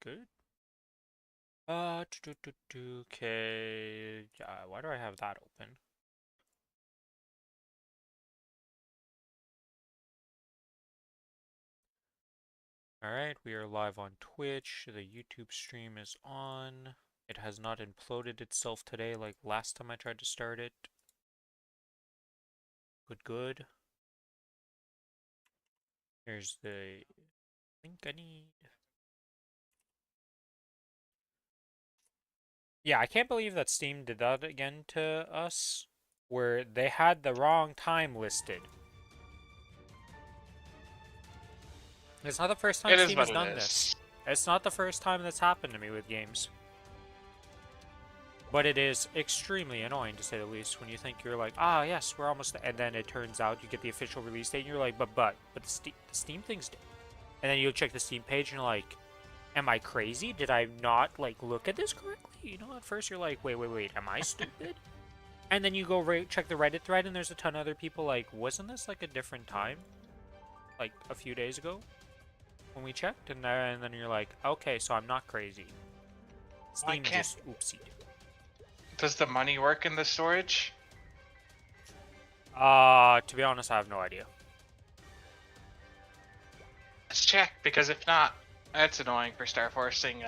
good. Okay. Yeah, why do I have that open? Alright, we are live on Twitch. The YouTube stream is on. It has not imploded itself today like last time I tried to start it. Good. Here's the link I need. Yeah, I can't believe that Steam did that again to us, where they had the wrong time listed. It's not the first time It is Steam has what it done this. is. It's not the first time that's happened to me with games. But it is extremely annoying, to say the least, when you think you're like, ah, yes, we're almost there. And then it turns out you get the official release date, and you're like, but the Steam thing's dead. And then you check the Steam page, and you're like, am I crazy? Did I not, like, look at this correctly? You know, at first you're like, wait, am I stupid? And then you go check the Reddit thread, and there's a ton of other people like, wasn't this, like, a different time? Like, a few days ago? When we checked? And then you're like, okay, so I'm not crazy. Steam just oopsied. Does the money work in the storage? To be honest, I have no idea. Let's check, because if not, that's annoying for Star Forcing.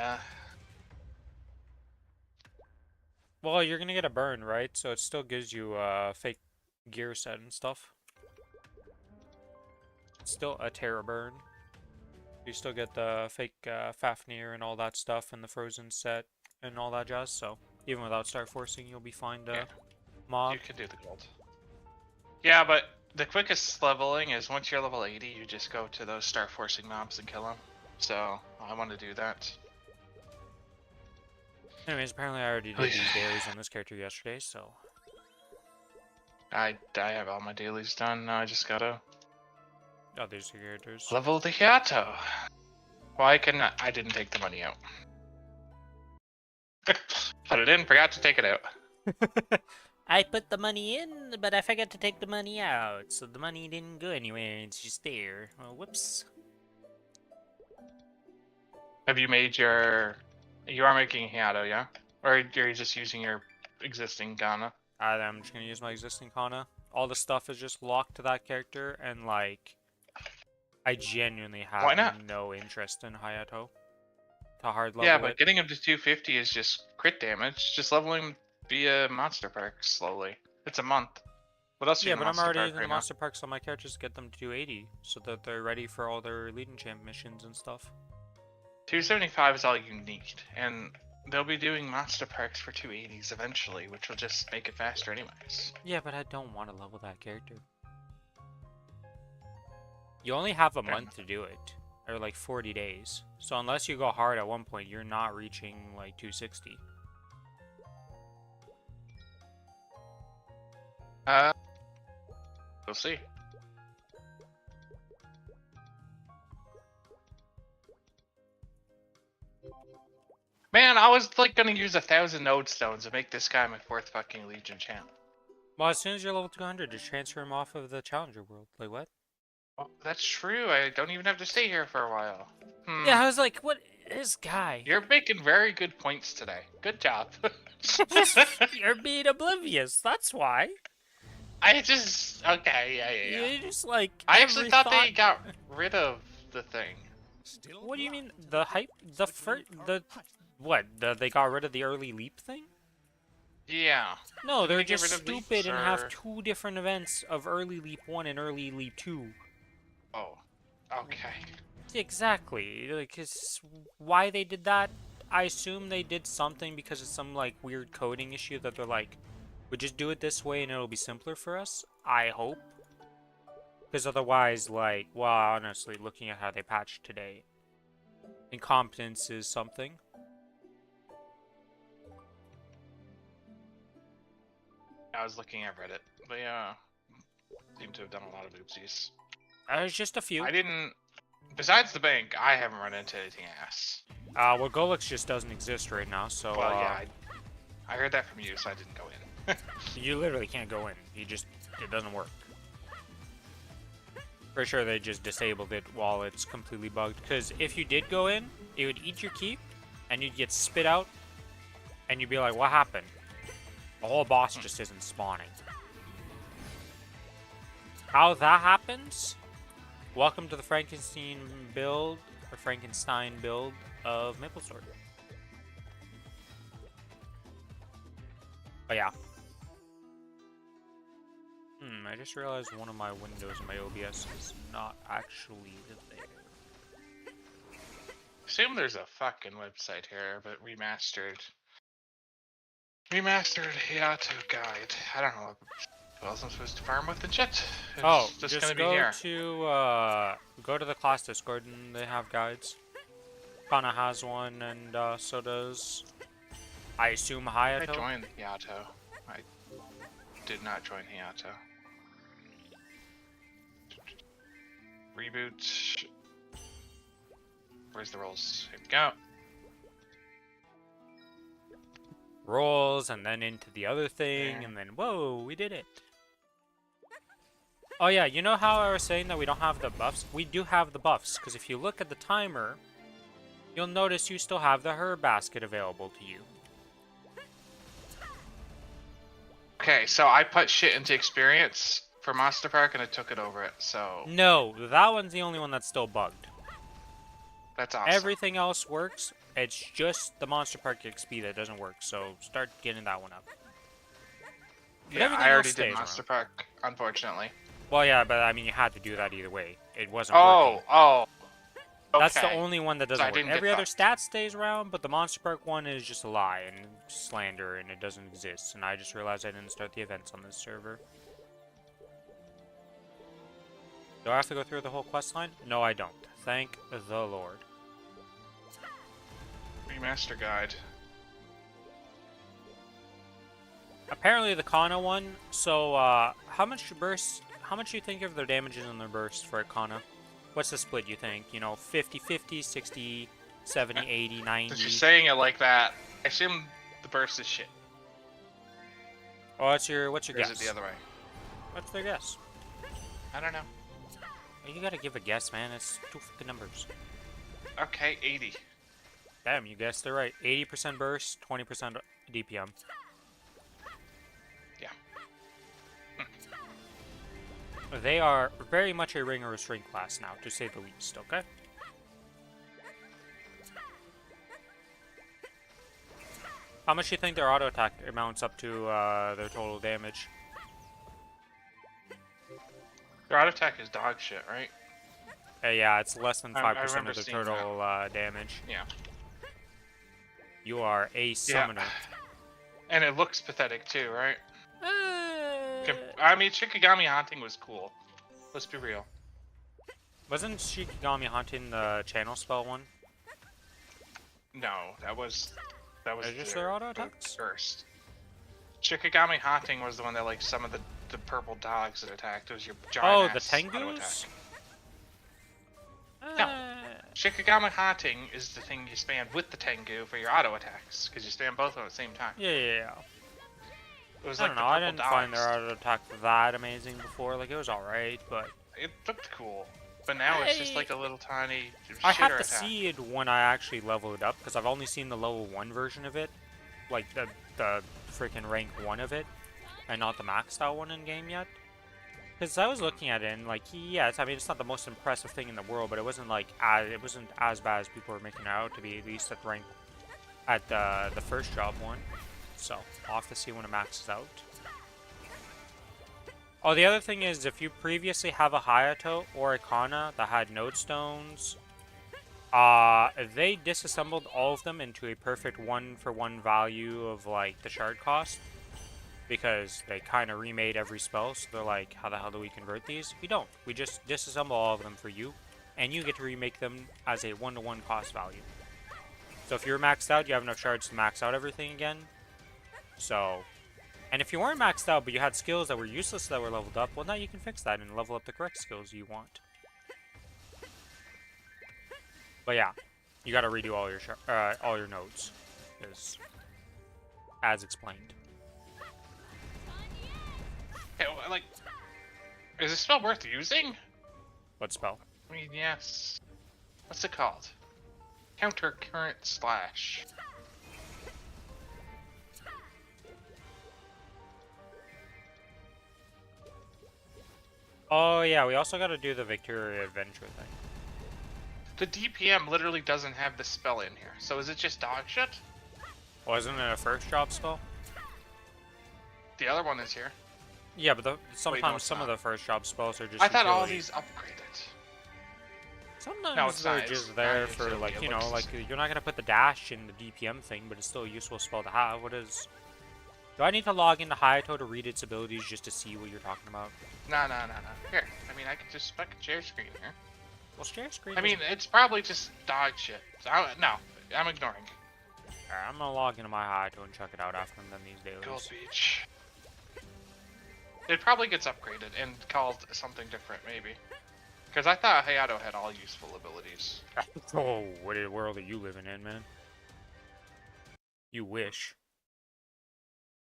Well, you're gonna get a burn, right? So it still gives you a fake gear set and stuff. It's still a Terra burn. You still get the fake Fafnir and all that stuff, and the Frozen set and all that jazz. So even without Star Forcing, you'll be fine to mob. You could do the gold. Yeah, but the quickest leveling is once you're level 80, you just go to those Star Forcing mobs and kill them. So I want to do that. Anyways, apparently I already did these dailies on this character yesterday, so... I have all my dailies done, now I just gotta... Oh, there's your characters. Level the Hayato! Why couldn't I didn't take the money out. Put it in, forgot to take it out. I put the money in, but I forgot to take the money out, so the money didn't go anywhere, it's just there. Oh, whoops. Have you made your... You are making Hayato, yeah? Or you're just using your existing Ghana? I'm just gonna use my existing Kana. All the stuff is just locked to that character, and like... I genuinely have no interest in Hayato. To hard level Yeah, but getting him to 250 is just crit damage. Just leveling him via monster perks slowly. It's a month. What else? Yeah, but I'm already using the monster perks on my characters to get them to 280, so that they're ready for all their leading champ missions and stuff. 275 is all you need, and they'll be doing monster perks for 280s eventually, which will just make it faster anyways. Yeah, but I don't want to level that character. You only have a month to do it, or like 40 days. So unless you go hard at one point, you're not reaching like 260. We'll see. Man, I was like gonna use 1,000 node stones to make this guy my 4th fucking Legion champ. Well, as soon as you're level 200, just transfer him off of the Challenger world. Like, what? Oh, that's true. I don't even have to stay here for a while. Yeah, I was like, what is guy? You're making very good points today. Good job. You're being oblivious. That's why. I just... Okay, yeah. You just like... I actually thought they got rid of the thing. What do you mean? The hype... The first... The... What? They got rid of the early leap thing? Yeah. No, they're just stupid and have 2 different events of early leap 1 and early leap 2. Oh. Okay. Exactly. Like, why they did that? I assume they did something because of some, like, weird coding issue that they're like, we just do it this way and it'll be simpler for us. I hope. Because otherwise, like, well, honestly, looking at how they patched today, incompetence is something. I was looking at Reddit. They, seem to have done a lot of oopsies. There's just a few. I didn't... Besides the bank, I haven't run into anything ass. Well, Golux just doesn't exist right now, so... Well, yeah, I heard that from you, so I didn't go in. You literally can't go in. It doesn't work. For sure they just disabled it while it's completely bugged. Because if you did go in, it would eat your keep, and you'd get spit out, and you'd be like, what happened? The whole boss just isn't spawning. How that happens? Welcome to the Frankenstein build of Maplestory. But yeah. I just realized one of my windows in my OBS is not actually there. Assume there's a fucking website here, but remastered Hayato guide. I don't know what else I'm supposed to farm with and shit. It's just gonna be here. Go to the class Discord and they have guides. Kana has one, and so does, I assume, Hayato. I joined Hayato. I did not join Hayato. Reboot. Where's the rolls? Here we go. Rolls, and then into the other thing, and then, whoa, we did it. Oh yeah, you know how I was saying that we don't have the buffs? We do have the buffs, because if you look at the timer, you'll notice you still have the herb basket available to you. Okay, so I put shit into experience for Monster Park and it took it over it, so... No, that one's the only one that's still bugged. That's awesome. Everything else works, it's just the Monster Park XP that doesn't work, so start getting that one up. But yeah, I already did Monster Park, unfortunately. Well, yeah, but I mean, you had to do that either way. It wasn't working. Oh, okay. That's the only one that doesn't work. Every other fucked. stat stays around, but the Monster Park one is just a lie and slander, and it doesn't exist. And I just realized I didn't start the events on this server. Do I have to go through the whole quest line? No, I don't. Thank the Lord. Remaster guide. Apparently the Kana one, so how much do you think of their damages on their burst for a Kana? What's the split, you think? You know, 50-50, 60, 70, 80, 90? Since you're saying it like that, I assume the burst is shit. Oh, what's your or guess? Is it the other way? What's their guess? I don't know. You gotta give a guess, man. It's two fucking numbers. Okay, 80. Damn, you guessed it right. 80% burst, 20% DPM. Yeah. They are very much a ring or a string class now, to say the least, okay? How much do you think their auto attack amounts up to their total damage? Their auto attack is dog shit, right? Yeah, it's less than 5% of the seeing total damage. Yeah. You are a summoner. Yeah. And it looks pathetic too, right? I mean, Shikigami Haunting was cool. Let's be real. Wasn't Shikigami Haunting the channel spell one? No, that was just their auto attacks? First. Shikigami Haunting was the one that like some of the purple dogs that attacked. It was your giant the Tengus? No. Shikigami Haunting is the thing you spam with the Tengu for your auto attacks, because you spam both of them at the same time. Yeah. It was I like don't know, I didn't find their auto attack that amazing before. Like, it was alright, but... It looked cool. But now it's just like a little tiny I have to attack. see it when I actually level it up, because I've only seen the level 1 version of it. Like, the freaking rank 1 of it, and not the maxed out one in game yet. Because I was looking at it, and like, yes, I mean, it's not the most impressive thing in the world, but it wasn't like it wasn't as bad as people were making it out to be, at least at the rank at the first job one. So I'll have to see when it maxes out. Oh, the other thing is, if you previously have a Hayato or a Kana that had node stones, they disassembled all of them into a perfect 1-for-1 value of like the shard cost. Because they kind of remade every spell, so they're like, how the hell do we convert these? We don't. We just disassemble all of them for you, and you get to remake them as a 1-to-1 cost value. So if you're maxed out, you have enough shards to max out everything again. So, and if you weren't maxed out, but you had skills that were useless that were leveled up, well, now you can fix that and level up the correct skills you want. But yeah, you gotta redo all your nodes, as explained. Hey, like, is this spell worth using? What spell? I mean, yes. What's it called? Counter current slash. Oh yeah, we also got to do the Victoria Adventure thing. The DPM literally doesn't have the spell in here, so is it just dog shit? Wasn't it a first drop spell? The other one is here. Yeah, but sometimes it's some of not. the first drop spells are just I thought all utility. these upgraded. Sometimes No, it's they're not. just It's there not for, utility. like, It you know, looks the like, same. you're not going to put the dash in the DPM thing, but it's still a useful spell to have. What is... Do I need to log into Hayato to read its abilities just to see what you're talking about? No. Here, I mean, I could just spec a share screen here. Well, share screen I mean, it's probably just dog shit. So no, I'm ignoring. Alright, I'm gonna log into my Hayato and check it out after I'm done these dailies. Gold Beach. It probably gets upgraded and called something different, maybe. Because I thought Hayato had all useful abilities. Oh, what world are you living in, man? You wish.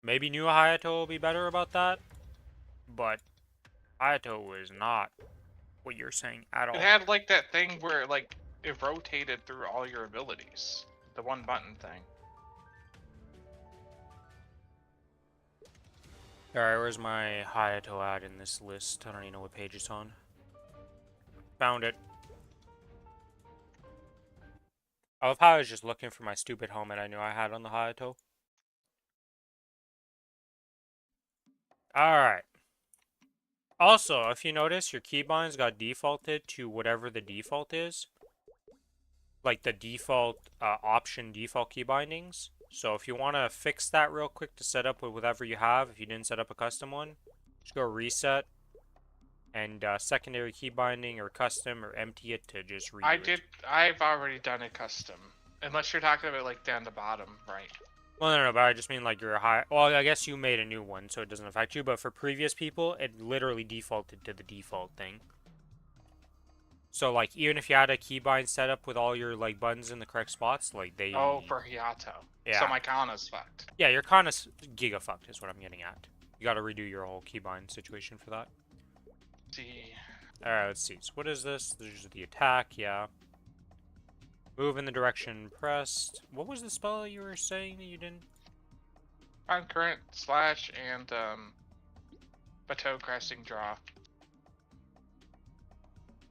Maybe new Hayato will be better about that, but Hayato was not what you're saying at all. It had like that thing where like it rotated through all your abilities. The one button thing. Alright, where's my Hayato at in this list? I don't even know what page it's on. Found it. I love how I was just looking for my stupid helmet I knew I had on the Hayato. Alright. Also, if you notice, your keybinds got defaulted to whatever the default is. Like the default option default key bindings. So if you want to fix that real quick to set up with whatever you have, if you didn't set up a custom one, just go reset and secondary key binding or custom or empty it to just redo it. I've already done a custom. Unless you're talking about like down the bottom, right? Well, no, but I just mean like you're high. Well, I guess you made a new one, so it doesn't affect you. But for previous people, it literally defaulted to the default thing. So like even if you had a keybind set up with all your like buttons in the correct spots, like they. Oh, for Hayato. Yeah. So my Kana's fucked. Yeah, you're kind of giga fucked is what I'm getting at. You got to redo your whole keybind situation for that. Let's see. All right, let's see. So what is this? There's the attack. Yeah. Move in the direction pressed. What was the spell you were saying that you didn't? On current slash and bateau crossing draw.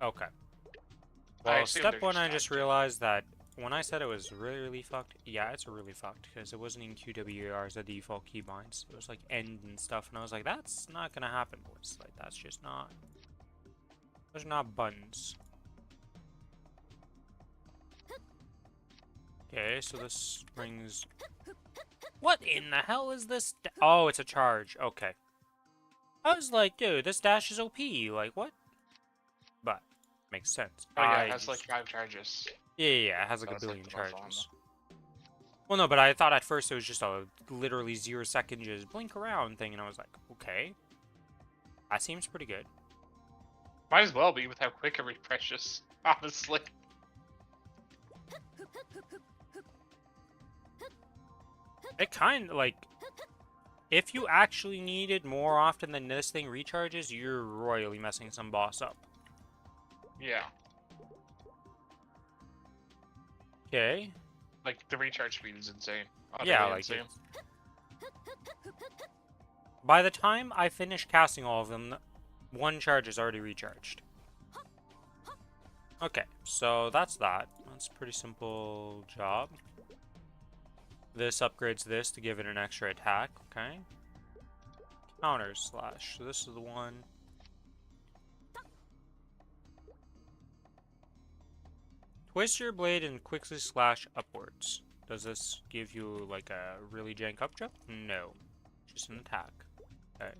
Okay. I Well, assume step they're one, just I just active. realized that when I said it was really, really fucked, yeah, it's really fucked because it wasn't in QWER as the default keybinds. It was like end and stuff, and I was like, that's not gonna happen, boys. Like, that's just not. Those are not buttons. Okay, so this brings. What in the hell is this? Oh, it's a charge. Okay. I was like, dude, this dash is OP. Like, what? But makes sense. Oh yeah, it has like 5 charges. Yeah, it has like So a it's, like, billion the most charges. Well, no, but I thought at first it was just a literally 0-second just blink around thing, and I was like, okay. That seems pretty good. Might as well be with how quick it refreshes, honestly. It kind of, like, if you actually need it more often than this thing recharges, you're royally messing some boss up. Yeah. Okay. Like, the recharge speed is insane. Yeah, Utterly like, insane. by the time I finish casting all of them, one charge is already recharged. Okay, so that's that. That's a pretty simple job. This upgrades this to give it an extra attack, okay? Counter slash. So this is the one. Twist your blade and quickly slash upwards. Does this give you like a really jank up jump? No. Just an attack. Okay.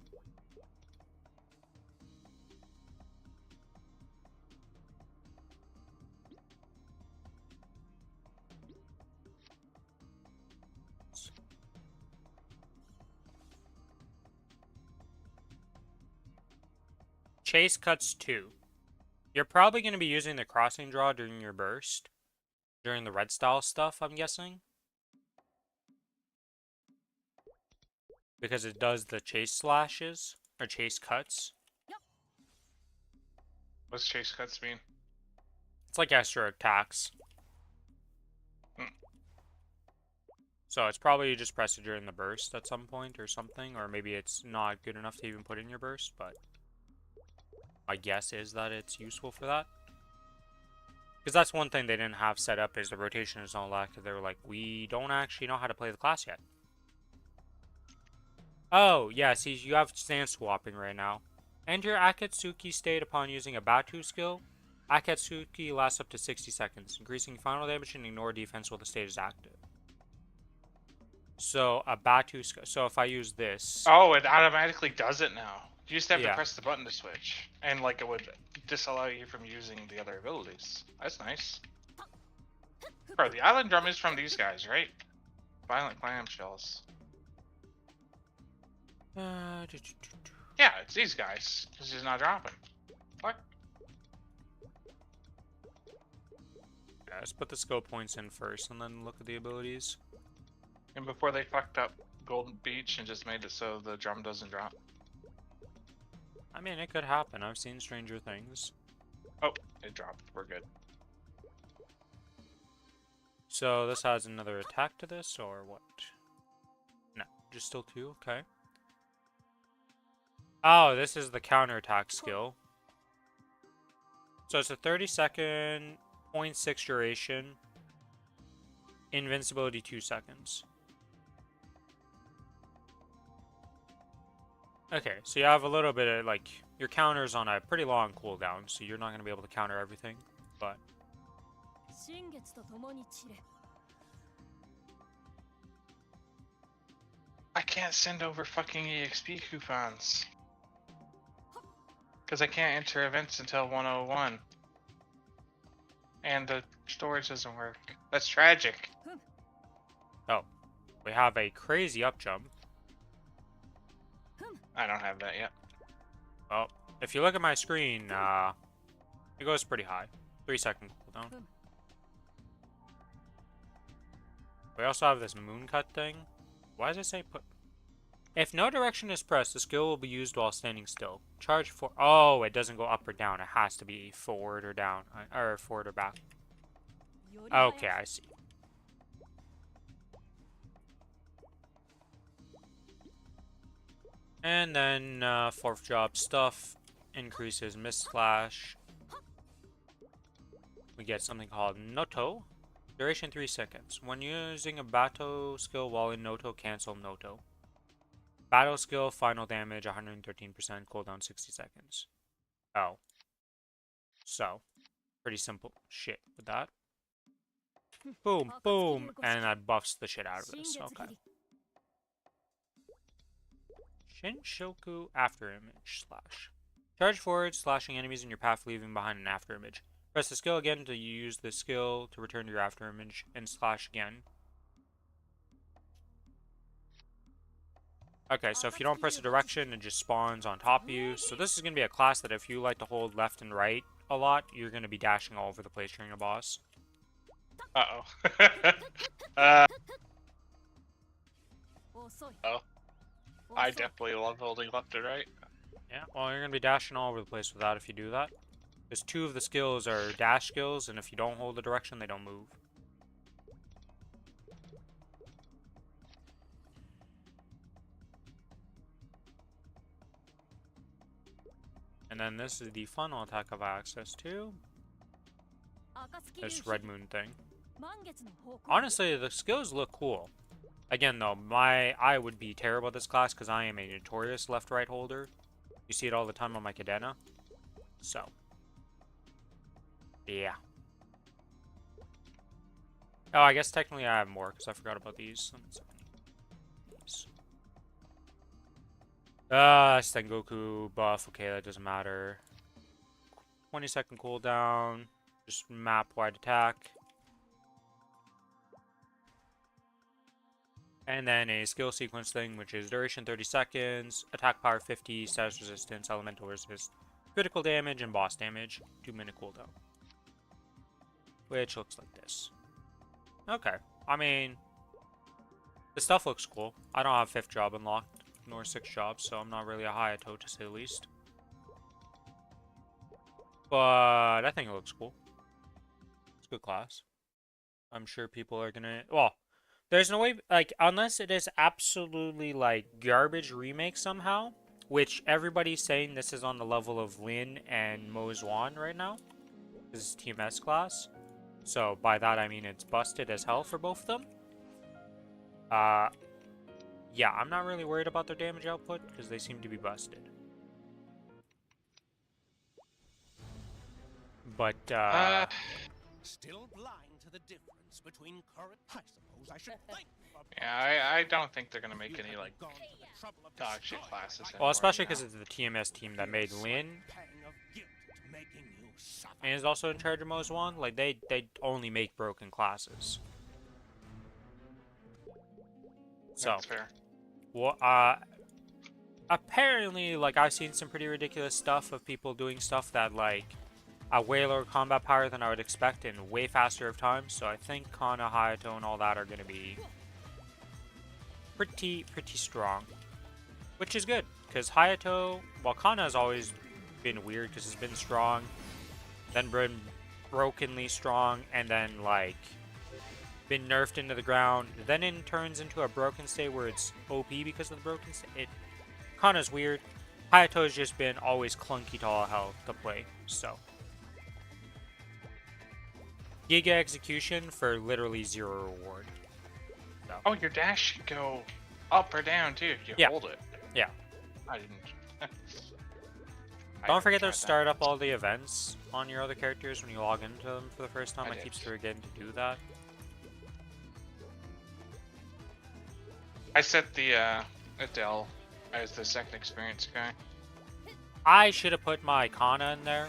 Chase cuts 2. You're probably going to be using the crossing draw during your burst. During the red style stuff, I'm guessing. Because it does the chase slashes. Or chase cuts. What's chase cuts mean? It's like extra attacks. Hmm. So it's probably you just press it during the burst at some point or something, or maybe it's not good enough to even put in your burst, but my guess is that it's useful for that. Because that's one thing they didn't have set up is the rotation is not locked. They were like, we don't actually know how to play the class yet. Oh, yeah, see, you have stance swapping right now. Enter Akatsuki state upon using a Batu skill. Akatsuki lasts up to 60 seconds, increasing final damage and ignore defense while the state is active. So, a Batu skill. So, if I use this. Oh, it automatically does it now. You used to have to Yeah. press the button to switch, and like it would disallow you from using the other abilities. That's nice. Bro, the island drum is from these guys, right? Violent clamshells. Yeah, it's these guys. This is not dropping. What? Yeah, let's put the skill points in first and then look at the abilities. And before they fucked up Golden Beach and just made it so the drum doesn't drop. I mean, it could happen. I've seen stranger things. Oh, it dropped. We're good. So, this adds another attack to this, or what? No, just still 2, okay. Oh, this is the counterattack skill. So it's a 30-second, 0.6 duration, invincibility 2 seconds. Okay, so you have a little bit of, like, your counter's on a pretty long cooldown, so you're not going to be able to counter everything, but... I can't send over fucking EXP coupons. Because I can't enter events until 101. And the storage doesn't work. That's tragic. Oh, we have a crazy up jump. I don't have that yet. Well, if you look at my screen, it goes pretty high. 3-second cooldown. We also have this moon cut thing. Why does it say put... If no direction is pressed, the skill will be used while standing still. Charge for... Oh, it doesn't go up or down. It has to be forward or down. Or forward or back. Okay, I see. And then, fourth job stuff increases Mist Slash. We get something called Noto. Duration 3 seconds. When using a Bato skill while in Noto, cancel Noto. Battle skill, final damage, 113%, cooldown 60 seconds. Oh. So, pretty simple shit with that. Boom, boom, and that buffs the shit out of this. Okay. Shinshoku Afterimage Slash. Charge forward, slashing enemies in your path, leaving behind an afterimage. Press the skill again to use the skill to return to your afterimage, and slash again. Okay, so if you don't press a direction, it just spawns on top of you. So this is going to be a class that if you like to hold left and right a lot, you're going to be dashing all over the place during a boss. Uh-oh. Oh. I definitely love holding left and right. Yeah, well, you're going to be dashing all over the place with that if you do that. Because 2 of the skills are dash skills, and if you don't hold the direction, they don't move. And then this is the funnel attack I've access to. This red moon thing. Honestly, the skills look cool. Again, though, my eye would be terrible at this class because I am a notorious left-right holder. You see it all the time on my Cadena. So. Yeah. Oh, I guess technically I have more because I forgot about these. Sengoku buff. Okay, that doesn't matter. 20-second cooldown. Just map wide attack. And then a skill sequence thing, which is duration 30 seconds, attack power 50, status resistance, elemental resist, critical damage, and boss damage. 2-minute cooldown. Which looks like this. Okay. I mean, the stuff looks cool. I don't have 5th job unlocked, nor 6th job, so I'm not really a high toe to say the least. But I think it looks cool. It's a good class. I'm sure people are gonna. Well, there's no way, like, unless it is absolutely like garbage remake somehow, which everybody's saying this is on the level of Lin and Mozwan right now. This is TMS class. So by that I mean it's busted as hell for both of them. Uh, yeah, I'm not really worried about their damage output because they seem to be busted. But Still blind to the difference between current. I suppose I should thank you for Yeah, I don't think they're gonna make any like gone to the trouble of dog shit destroying classes my anymore. well, especially you know? because it's the TMS team that made Lin pang of guilt at making you suffer. and is also in charge of Mozwan. Like they only make broken classes. So, That's fair. well, apparently, like, I've seen some pretty ridiculous stuff of people doing stuff that, like, a way lower combat power than I would expect in way faster of time, so I think Kana, Hayato, and all that are going to be pretty strong. Which is good, because Hayato, well, Kana has always been weird because he's been strong, then been brokenly strong, and then, like, been nerfed into the ground, then it turns into a broken state where it's OP because of the broken state. Kana's weird. Hayato's just been always clunky to all hell to play, so. Giga execution for literally 0 reward. So. Oh, your dash should go up or down too. You Yeah. hold it. Yeah. I didn't. I Don't forget to tried that. start up all the events on your other characters when you log into them for the first time. I I did. keep forgetting to do that. I set the Adele as the second experience guy. I should have put my Kana in there,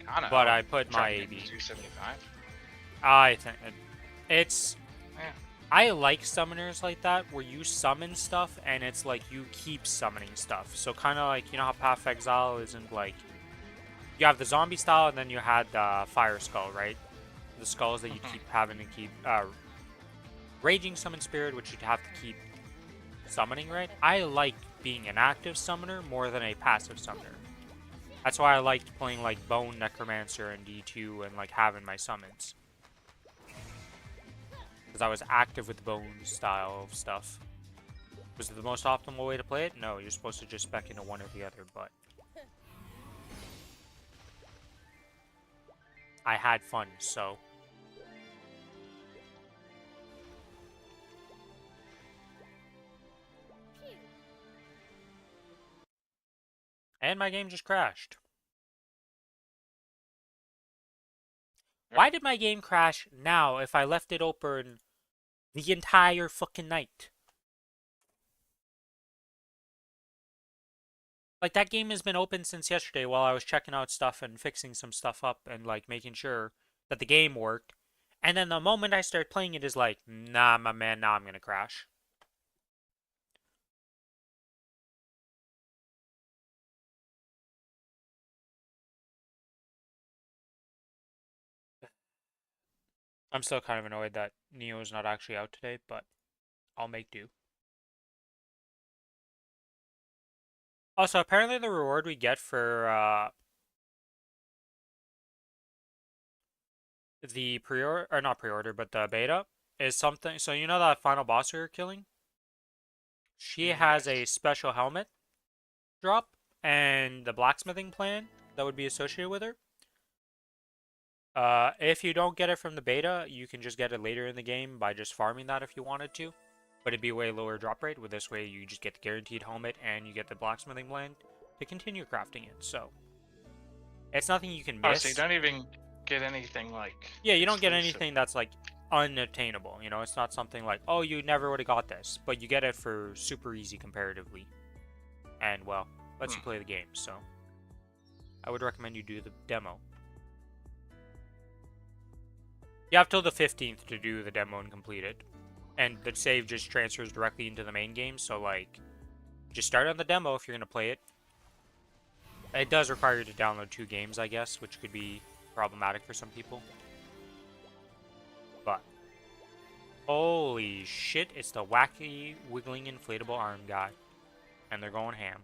I don't but know. I put my Trying to AB. get 275. I think it's. Yeah. I like summoners like that, where you summon stuff and it's like you keep summoning stuff. So kind of like, you know how Path of Exile isn't like... You have the zombie style and then you had the Fire Skull, right? The skulls that you keep having to keep... Raging Summon Spirit, which you'd have to keep summoning, right? I like being an active summoner more than a passive summoner. That's why I liked playing like Bone Necromancer and D2 and like having my summons. Because I was active with the bone style of stuff. Was it the most optimal way to play it? No, you're supposed to just spec into one or the other, but... I had fun, so... And my game just crashed. Why did my game crash now if I left it open the entire fucking night? Like, that game has been open since yesterday while I was checking out stuff and fixing some stuff up and, like, making sure that the game worked. And then the moment I start playing it is like, nah, my man, now I'm gonna crash. I'm still kind of annoyed that Neo's not actually out today, but I'll make do. Also, apparently the reward we get for the pre-order, or not pre-order, but the beta is something. So you know that final boss you're killing? She has a special helmet drop and the blacksmithing plan that would be associated with her. If you don't get it from the beta, you can just get it later in the game by just farming that if you wanted to. But it'd be a way lower drop rate. With this way, you just get the guaranteed helmet and you get the blacksmithing blend to continue crafting it. So it's nothing you can miss. Oh, so you don't even get anything like... Yeah, you don't get exclusive. anything that's like unattainable. You know, it's not something like, oh, you never would have got this, but you get it for super easy comparatively. And well, lets you play the game. So I would recommend you do the demo. You have till the 15th to do the demo and complete it. And the save just transfers directly into the main game, so like, just start on the demo if you're going to play it. It does require you to download 2 games, I guess, which could be problematic for some people. But, holy shit, it's the wacky, wiggling, inflatable arm guy. And they're going ham.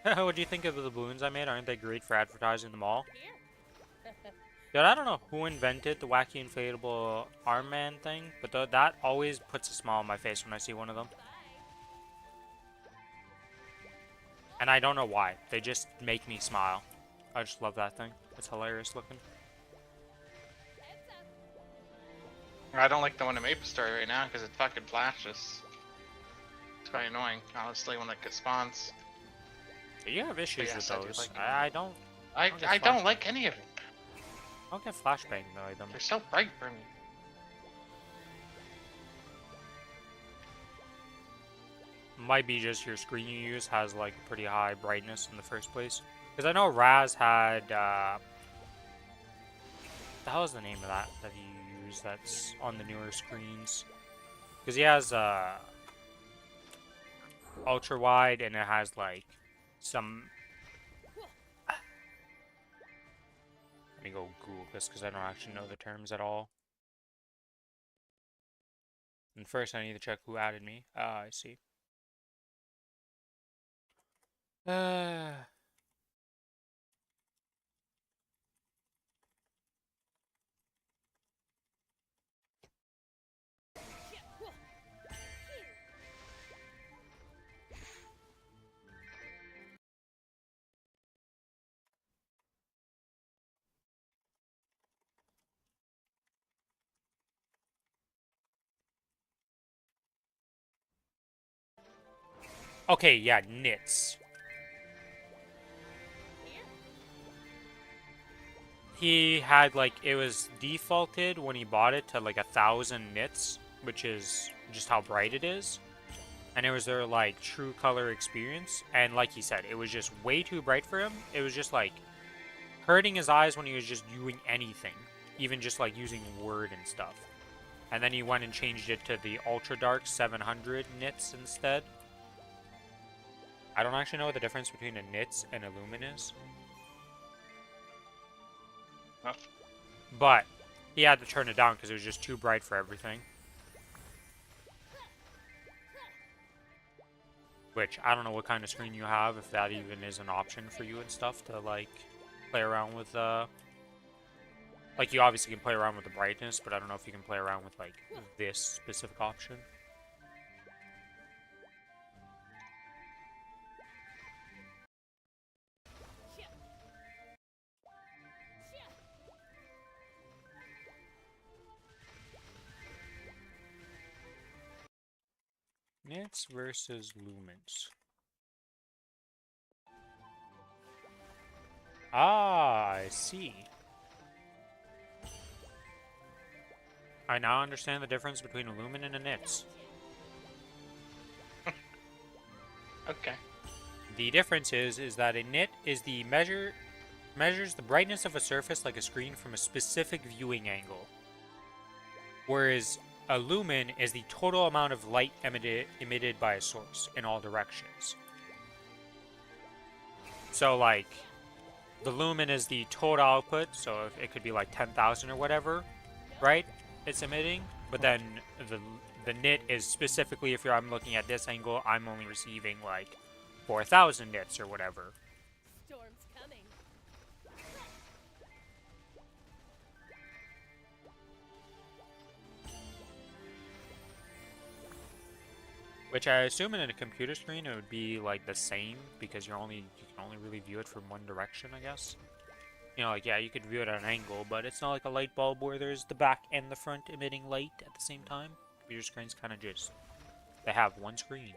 What do you think of the balloons I made? Aren't they great for advertising the mall? Dude, I don't know who invented the wacky inflatable arm man thing, but that always puts a smile on my face when I see one of them. And I don't know why. They just make me smile. I just love that thing. It's hilarious looking. I don't like the one in Maplestory right now because it fucking flashes. It's quite annoying, honestly, when it spawns. You have issues yes, with I do those. like it. I don't. I don't like any of it. I don't get flashbang by them. They're so bright for me. Might be just your screen you use has like pretty high brightness in the first place. Because I know Raz had. The hell is the name of that you use that's on the newer screens? Because he has ultra wide and it has like some. Let me go Google this because I don't actually know the terms at all. And first, I need to check who added me. Ah, I see. Okay, yeah, knits. He had like it was defaulted when he bought it to like 1,000 nits, which is just how bright it is. And it was their like true color experience. And like he said, it was just way too bright for him. It was just like hurting his eyes when he was just doing anything, even just like using Word and stuff. And then he went and changed it to the ultra dark 700 nits instead. I don't actually know what the difference between a nits and a lumen is. Oh. But he had to turn it down because it was just too bright for everything. Which, I don't know what kind of screen you have, if that even is an option for you and stuff to, like, play around with, like, you obviously can play around with the brightness, but I don't know if you can play around with, like, this specific option. Nits versus lumens. Ah, I see. I now understand the difference between a lumen and a nits. Okay. The difference is that a nit is the measures the brightness of a surface like a screen from a specific viewing angle, whereas a lumen is the total amount of light emitted by a source in all directions. So, like, the lumen is the total output, so it could be like 10,000 or whatever, right? It's emitting, but then the nit is specifically if I'm looking at this angle, I'm only receiving like 4,000 nits or whatever. Storm's coming. Which I assume in a computer screen it would be like the same because you can only really view it from one direction, I guess. You know, like, yeah, you could view it at an angle, but it's not like a light bulb where there's the back and the front emitting light at the same time. Computer screens kind of just, they have one screen.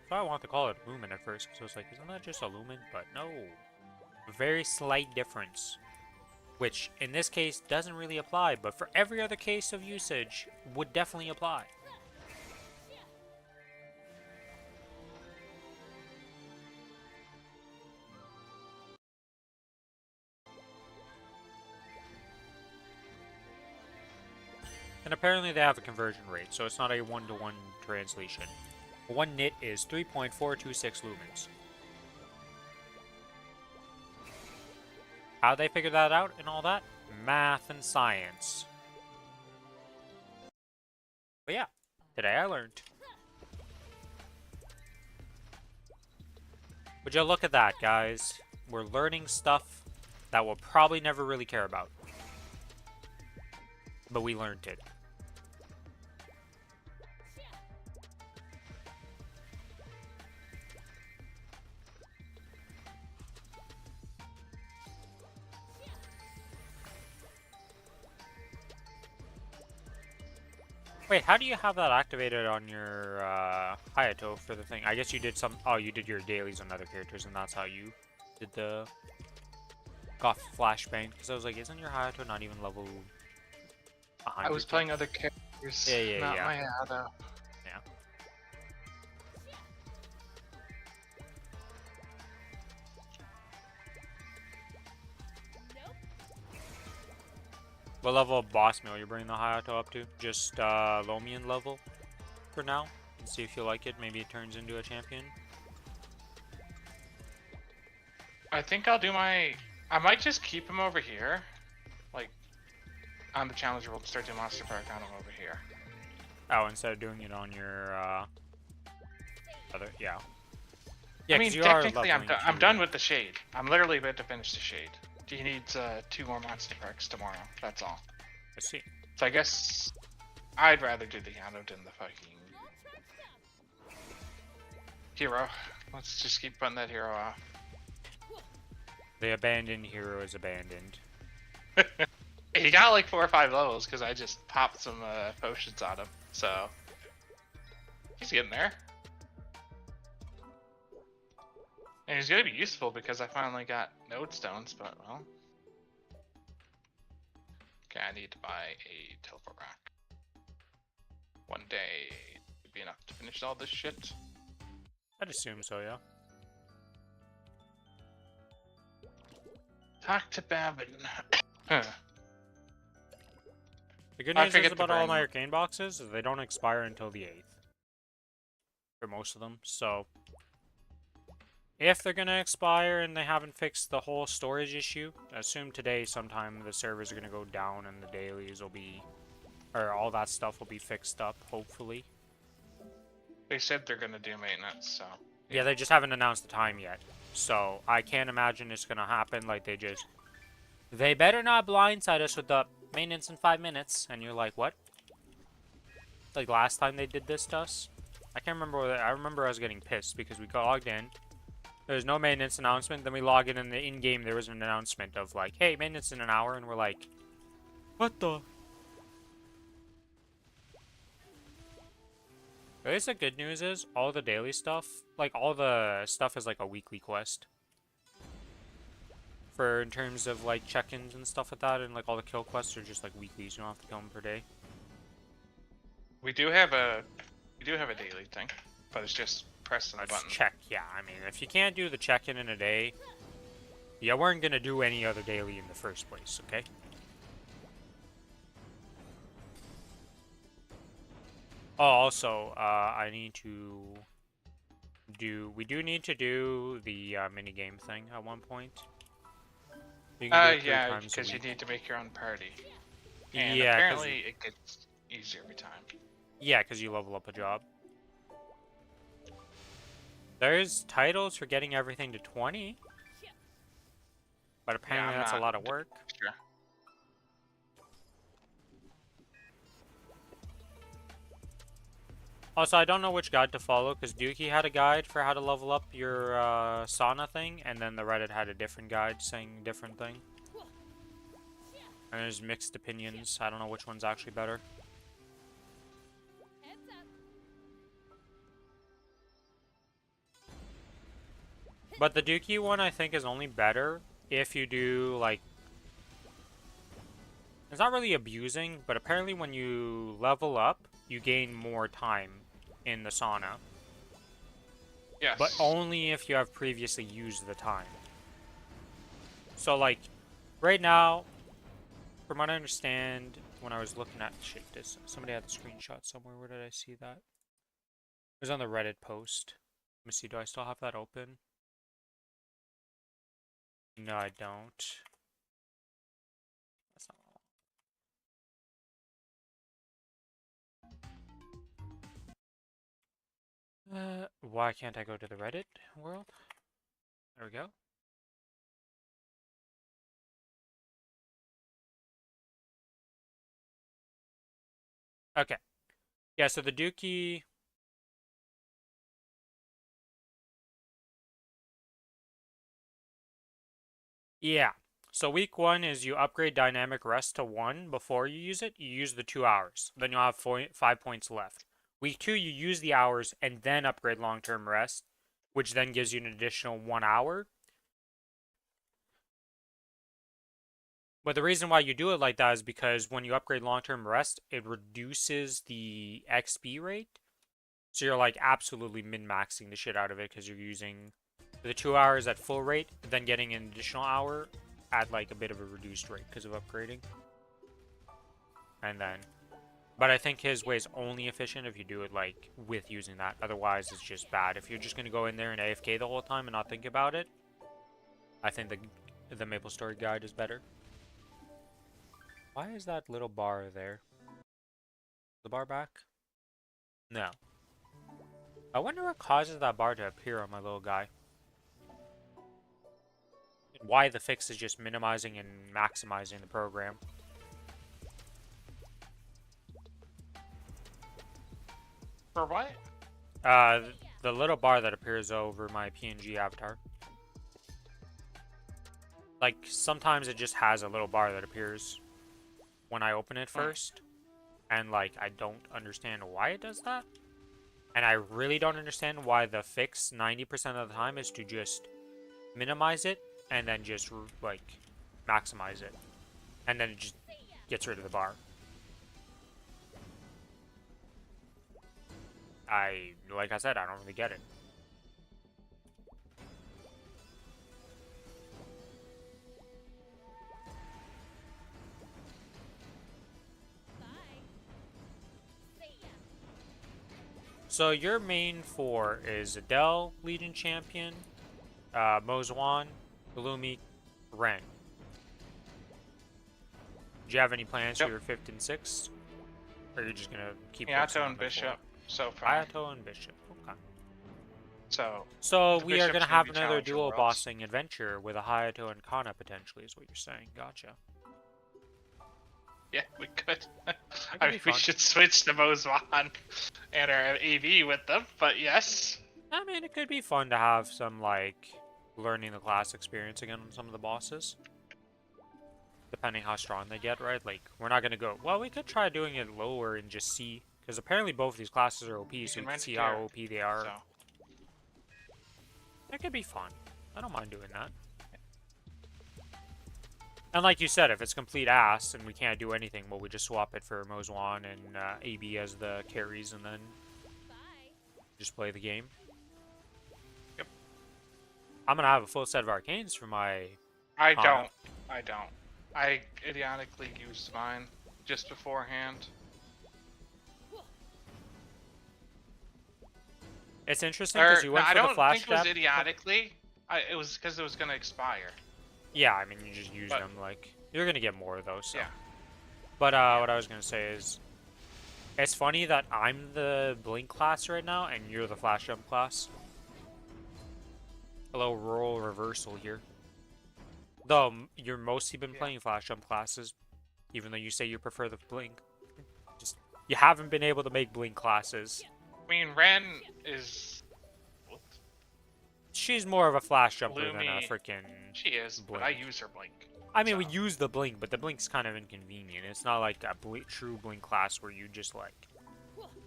So I wanted to call it lumen at first, because I was like, isn't that just a lumen? But no. A very slight difference. Which, in this case, doesn't really apply, but for every other case of usage, would definitely apply. And apparently they have a conversion rate, so it's not a one-to-one translation. One nit is 3.426 lumens. How they figured that out and all that? Math and science. But yeah, Today I learned. Would you look at that, guys? We're learning stuff that we'll probably never really care about. But we learned it. Wait, how do you have that activated on your Hayato for the thing? I guess you did some... Oh, you did your dailies on other characters, and that's how you did the... got flashbang. Because I was like, isn't your Hayato not even level 100? I was playing other characters, not my Hayato. Yeah. Nope. What level of boss meal you're bringing the Hayato up to? Just Lomian level for now? And see if you like it. Maybe it turns into a champion. I think I'll do my... I might just keep him over here. Like, on the Challenger World, start doing Monster Park on him over here. Oh, instead of doing it on your other... Yeah. Yeah, I mean, 'cause you are technically, leveling I'm too. done with the Shade. I'm literally about to finish the Shade. He needs 2 more Monster Parks tomorrow. That's all. I see. So I guess I'd rather do the Yano than the fucking hero. Let's just keep putting that hero off. The abandoned hero is abandoned. He got like 4 or 5 levels because I just popped some potions on him. So he's getting there. And he's gonna be useful because I finally got node stones, but well. Okay, I need to buy a teleport rock. One day would be enough to finish all this shit. I'd assume so, yeah. Talk to Babin. Huh. The good I news is forget to about all my bring- arcane boxes is they don't expire until the 8th. For most of them, so... If they're gonna expire and they haven't fixed the whole storage issue, assume today sometime the servers are gonna go down and the dailies will be... Or all that stuff will be fixed up, hopefully. They said they're gonna do maintenance, so. Yeah, they just haven't announced the time yet. So, I can't imagine it's gonna happen like they just... They better not blindside us with the maintenance in 5 minutes. And you're like, what? Like last time they did this to us? I can't remember what... I remember I was getting pissed because we got logged in. There was no maintenance announcement. Then we log in and the in-game there was an announcement of like, hey, maintenance in an hour. And we're like, what the... At least the good news is, all the daily stuff, like, all the stuff is, like, a weekly quest. For, in terms of, like, check-ins and stuff like that, and, like, all the kill quests are just, like, weeklies. You don't have to kill them per day. We do have a daily thing, but it's just pressing the Let's button. check, yeah. I mean, if you can't do the check-in in a day, you weren't gonna do any other daily in the first place, okay? Oh, also, I need to do... We do need to do the minigame thing at one point. You can do it 3 Yeah, times a because you week. need to make your own party. And Yeah, 'cause- apparently it gets easier every time. Yeah, because you level up a job. There's titles for getting everything to 20. But apparently I'm that's a not lot of work. Sure. Also, I don't know which guide to follow, because Dookie had a guide for how to level up your sauna thing, and then the Reddit had a different guide saying a different thing. And there's mixed opinions. I don't know which one's actually better. Heads up. But the Dookie one, I think, is only better if you do, like... It's not really abusing, but apparently when you level up, you gain more time in the sauna. Yes. But only if you have previously used the time. So, like, right now, from what I understand, when I was looking at... Shit, somebody had the screenshot somewhere. Where did I see that? It was on the Reddit post. Let me see, do I still have that open? No, I don't. That's not... Why can't I go to the Reddit world? There we go. Okay. Yeah, so the Dookie... Yeah. So week 1 is you upgrade dynamic rest to 1 before you use it. You use the 2 hours. Then you'll have 5 points left. Week 2, you use the hours and then upgrade long-term rest, which then gives you an additional 1 hour. But the reason why you do it like that is because when you upgrade long-term rest, it reduces the XP rate. So you're like absolutely min-maxing the shit out of it because you're using the 2 hours at full rate, then getting an additional hour at like a bit of a reduced rate because of upgrading. And then, but I think his way is only efficient if you do it like with using that. Otherwise, it's just bad. If you're just gonna go in there and AFK the whole time and not think about it, I think the Maplestory guide is better. Why is that little bar there? The bar back? No. I wonder what causes that bar to appear on my little guy. Why the fix is just minimizing and maximizing the program. For what? The little bar that appears over my PNG avatar. Like, sometimes it just has a little bar that appears when I open it first. And, like, I don't understand why it does that. And I really don't understand why the fix 90% of the time is to just minimize it and then just, like, maximize it. And then it just gets rid of the bar. Like I said, I don't really get it. So your main 4 is Adele, Legion Champion, Mozwan, Gloomy, Ren. Do you have any plans for your 5th and 6th? Or are you just gonna keep Hayato and Bishop so far. Hayato and Bishop, okay. So we are gonna have another Challenger duo Worlds. bossing adventure with a Hayato and Kana potentially, is what you're saying. Gotcha. Yeah, we could. could I be mean, we fun. should switch to Mozwan and our AV with them, but yes. I mean, it could be fun to have some, like, learning the class experience again on some of the bosses. Depending how strong they get, right? Like, we're not gonna go... Well, we could try doing it lower and just see. Because apparently both of these classes are OP, so we can see how OP they are. So. That could be fun. I don't mind doing that. And like you said, if it's complete ass and we can't do anything, well, we just swap it for Mozwan and AB as the carries and then just play the game. Yep. I'm gonna have a full set of arcanes for my... I Kana. don't. I idiotically used mine just beforehand. It's interesting because you went for the flash think it was depth. idiotically. It was because it was going to expire. Yeah, I mean, you just use them, like... You're gonna get more, though, so... Yeah. But, what I was gonna say is... It's funny that I'm the Blink class right now, and you're the Flash Jump class. A little role reversal here. Though, you're mostly been playing Flash Jump classes, even though you say you prefer the Blink. Just... You haven't been able to make Blink classes. I mean, Ren is... What? She's more of a Flash Jumper than a Lumi. freaking... She is, but I use her Blink. I mean, we so. use the Blink, but the Blink's kind of inconvenient. It's not like a true Blink class where you just, like,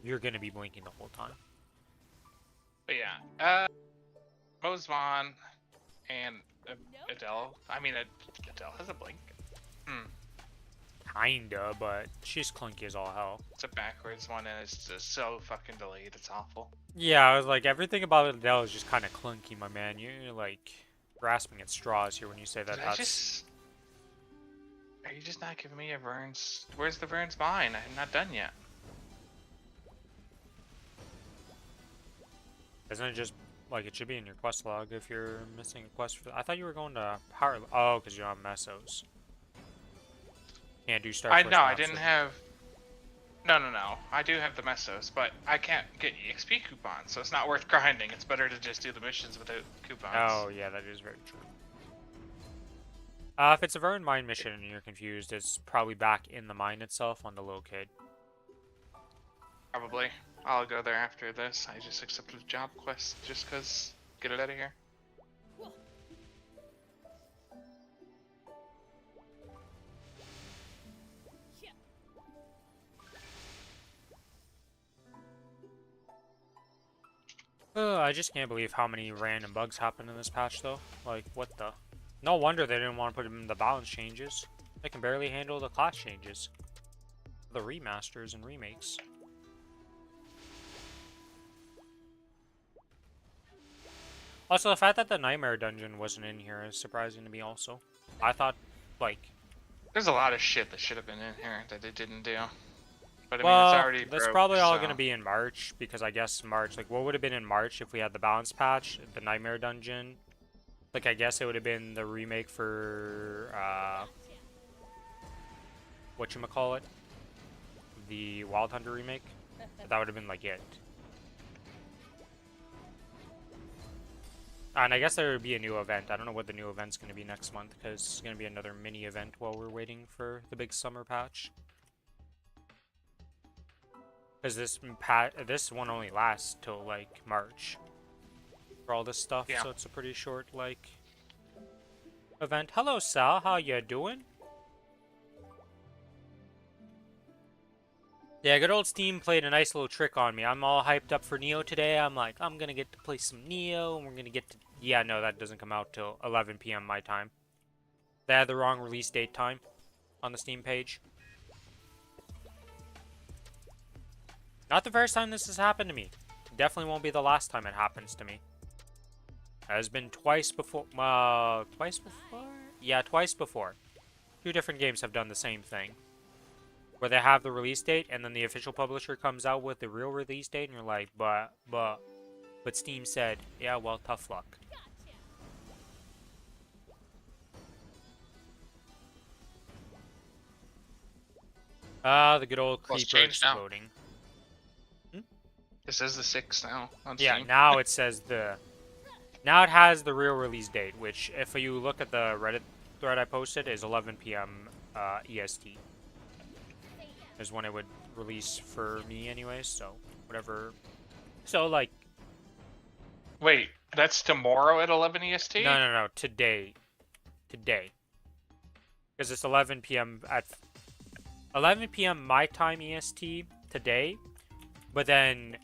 you're gonna be blinking the whole time. But yeah, Mozwan and Adele. I mean, Adele has a Blink. Kinda, but she's clunky as all hell. It's a backwards one, and it's just so fucking delayed. It's awful. Yeah, I was like, everything about Adele is just kind of clunky, my man. You're, like, grasping at straws here when you say that. Are you just not giving me a Vern's? Where's the Vern's mine? I'm not done yet. Isn't it just, like, it should be in your quest log if you're missing a quest for... I thought you were going to Power... Oh, because you're on Mesos. Can't do Star Force I know, I maps didn't with- have... No. I do have the Mesos, but I can't get EXP coupons, so it's not worth grinding. It's better to just do the missions without coupons. Oh, yeah, that is very true. If it's a Vern mine mission and you're confused, it's probably back in the mine itself on the locate. Probably. I'll go there after this. I just accepted a job quest just cause get it out of here. I just can't believe how many random bugs happened in this patch, though. Like, what the? No wonder they didn't want to put them in the balance changes. They can barely handle the class changes. The remasters and remakes. Also, the fact that the Nightmare Dungeon wasn't in here is surprising to me also. I thought, like... There's a lot of shit that should have been in here that they didn't do. But I mean, well, it's already that's broke, probably all so. going to be in March, because I guess March, like, what would have been in March if we had the balance patch, the Nightmare Dungeon? Like, I guess it would have been the remake for, whatchamacallit? The Wild Hunter remake? That would have been, like, it. And I guess there would be a new event. I don't know what the new event's going to be next month, because it's going to be another mini event while we're waiting for the big summer patch. Because this one only lasts till, like, March. For all this stuff, Yeah. so it's a pretty short, like, event. Hello, Sal. How you doing? Yeah, good old Steam played a nice little trick on me. I'm all hyped up for Neo today. I'm like, I'm gonna get to play some Neo, and we're gonna get to... Yeah, no, that doesn't come out till 11 p.m. my time. They had the wrong release date time on the Steam page. Not the first time this has happened to me. Definitely won't be the last time it happens to me. It has been twice before. Twice before? Yeah, twice before. 2 different games have done the same thing. Where they have the release date, and then the official publisher comes out with the real release date, and you're like, but Steam said, yeah, well, tough luck. The good old Well, it's creeper changed now. exploding. This is the 6th now on Yeah, Steam. now it says now it has the real release date, which if you look at the Reddit thread I posted is 11 p.m. EST. Is when it would release for me anyways, so whatever. So like Wait, that's tomorrow at 11 EST? no, today. Because it's 11 p.m. at 11 p.m. my time EST today, but then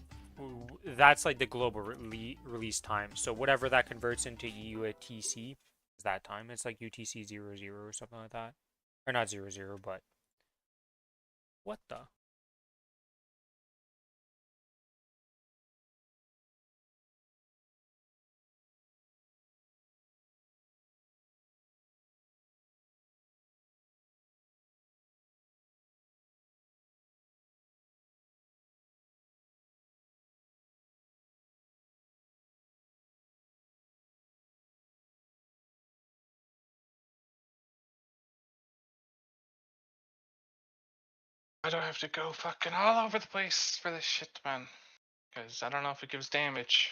that's like the global release time. So whatever that converts into UTC is that time. It's like UTC 00 or something like that. Or not 00, but what the? I don't have to go fucking all over the place for this shit, man. Because I don't know if it gives damage.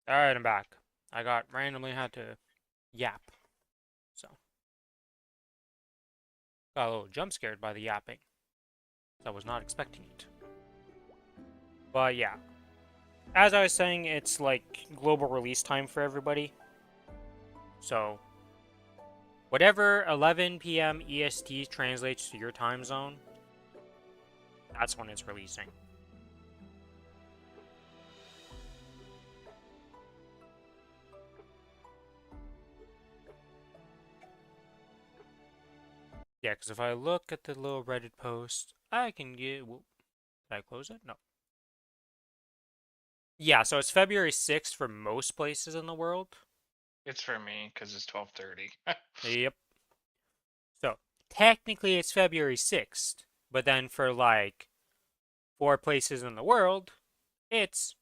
Alright, I'm back. I got randomly had to yap. So. Got a little jump scared by the yapping. I was not expecting it. But yeah. As I was saying, it's like global release time for everybody. So, whatever 11 p.m. EST translates to your time zone, that's when it's releasing. Yeah, because if I look at the little Reddit post, I can get... Whoop, did I close it? No. Yeah, so it's February 6th for most places in the world. It's for me because it's 12:30. Yep. So, technically it's February 6th, but then for like 4 places in the world, it's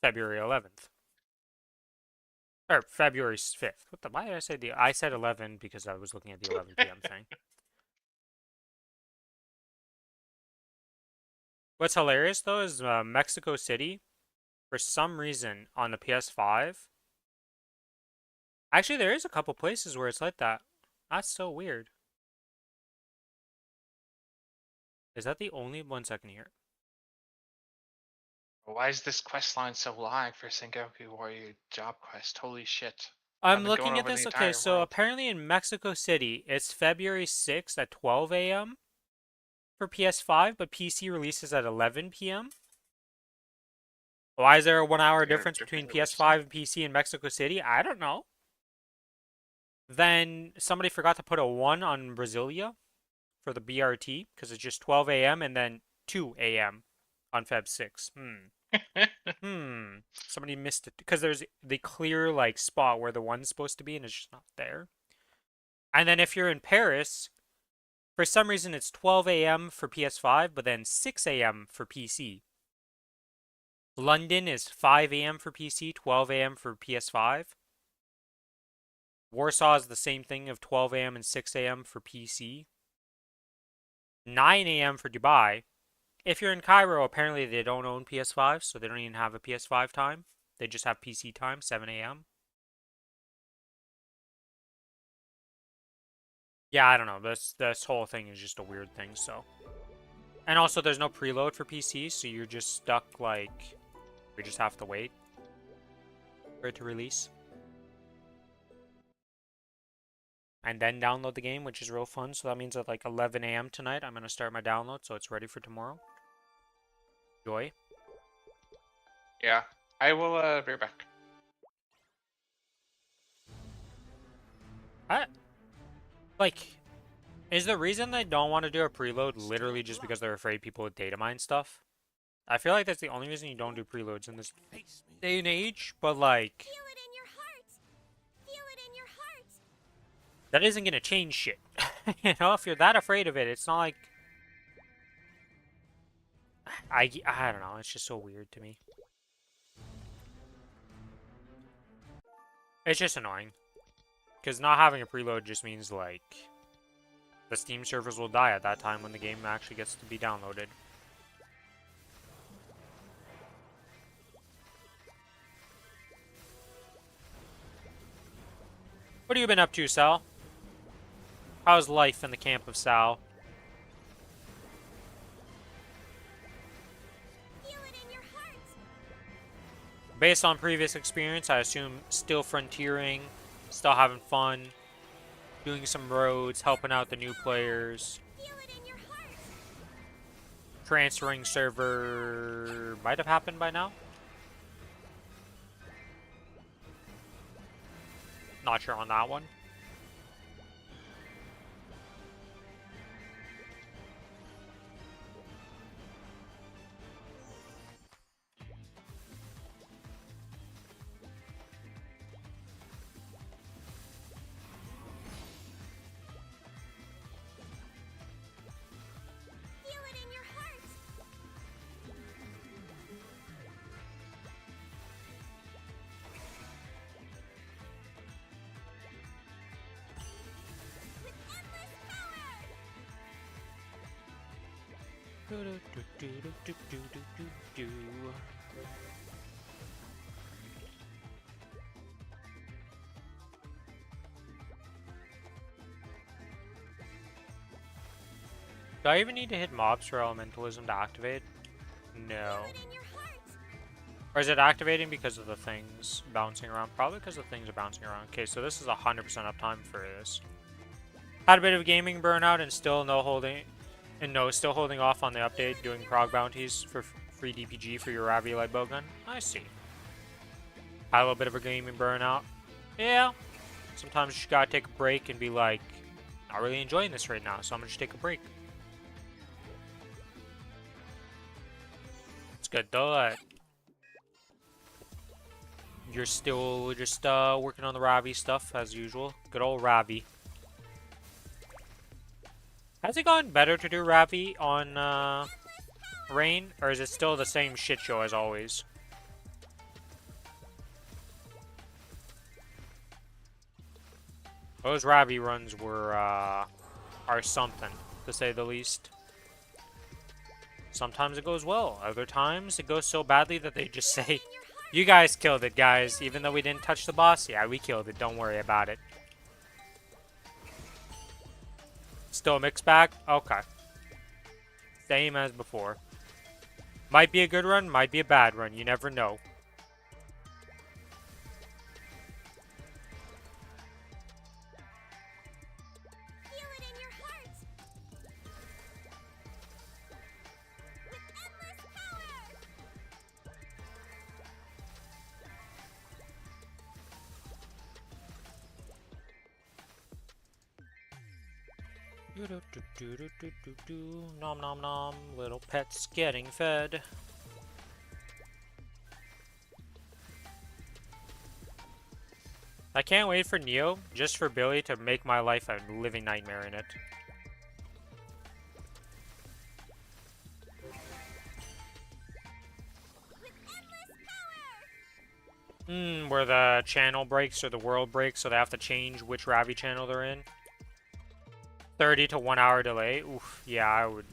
February 11th. Or February 5th. What the? Why did I say the? I said 11 because I was looking at the 11 p.m. thing. What's hilarious though is Mexico City, for some reason on the PS5. Actually, there is a couple places where it's like that. That's so weird. Is that the only 1 second here? Why is this quest line so long for Sengoku Warrior job quest? Holy shit. I'm been going looking at over the this. Okay, entire so world. apparently in Mexico City, it's February 6th at 12 a.m. for PS5, but PC releases at 11 p.m. Why is there a 1 hour They're difference different between release PS5 and PC in Mexico City? I don't know. Then somebody forgot to put a 1 on Brasilia for the BRT because it's just 12 a.m. and then 2 a.m. on Feb 6. Somebody missed it because there's the clear like spot where the 1's supposed to be and it's just not there. And then if you're in Paris, for some reason it's 12 a.m. for PS5, but then 6 a.m. for PC. London is 5 a.m. for PC, 12 a.m. for PS5. Warsaw is the same thing of 12 a.m. and 6 a.m. for PC. 9 a.m. for Dubai. If you're in Cairo, apparently they don't own PS5, so they don't even have a PS5 time. They just have PC time, 7 a.m. Yeah, I don't know. This whole thing is just a weird thing, so. And also, there's no preload for PC, so you're just stuck, like, we just have to wait for it to release. And then download the game, which is real fun. So that means at like 11 a.m. tonight, I'm going to start my download, so it's ready for tomorrow. Joy. Yeah, I will be right back. Is the reason they don't want to do a preload literally just because they're afraid people would data mine stuff? I feel like that's the only reason you don't do preloads in this day and age, but like... Feel it in your heart. Feel it in your heart. That isn't going to change shit. You know, if you're that afraid of it, it's not like... I don't know, it's just so weird to me. It's just annoying. Because not having a preload just means, like, the Steam servers will die at that time when the game actually gets to be downloaded. What have you been up to, Sal? How's life in the camp of Sal? Feel it in your heart. Based on previous experience, I assume still frontiering, still having fun, doing some roads, helping out the new players. Feel it in your heart. Transferring server might have happened by now. Not sure on that one. Feel it in your heart. With endless power. Do I even need to hit mobs for elementalism to activate? No. Feel it in your heart. Or is it activating because of the things bouncing around? Probably because the things are bouncing around. Okay, so this is 100% uptime for this. Had a bit of gaming burnout and still still holding off on the update, doing prog bounties for free DPG for your Ravi light bowgun. I see. Had a little bit of a gaming burnout. Yeah. Sometimes you just gotta take a break and be like, not really enjoying this right now, so I'm gonna just take a break. It's good though that you're still just working on the Ravi stuff as usual. Good old Ravi. Has it gotten better to do Ravi on Rain, or is it still the same shit show as always? Those Ravi runs were, are something, to say the least. Sometimes it goes well. Other times it goes so badly that they just say, you guys killed it, guys. Even though we didn't touch the boss, yeah, we killed it. Don't worry about it. Still a mixed bag? Okay. Same as before. Might be a good run, might be a bad run. You never know. Feel it in your heart. With endless power. Nom nom nom. Little pets getting fed. I can't wait for Neo, just for Billy to make my life a living nightmare in it. With endless power. Where the channel breaks or the world breaks, so they have to change which Ravi channel they're in. 30 to 1 hour delay. Oof, yeah, I would.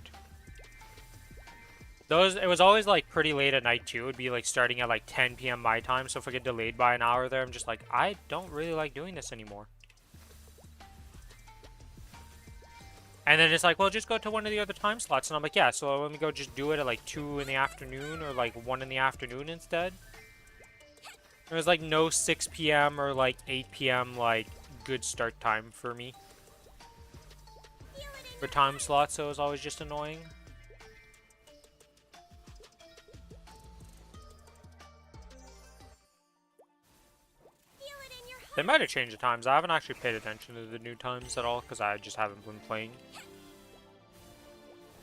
It was always like pretty late at night too. It'd be like starting at like 10 p.m. my time. So if I get delayed by an hour there, I'm just like, I don't really like doing this anymore. And then it's like, well, just go to one of the other time slots. And I'm like, yeah, so let me go just do it at like 2 in the afternoon or like 1 in the afternoon instead. There was like no 6 p.m. or like 8 p.m. like good start time for me. For time slots, so it was always just annoying. They might have changed the times. I haven't actually paid attention to the new times at all because I just haven't been playing.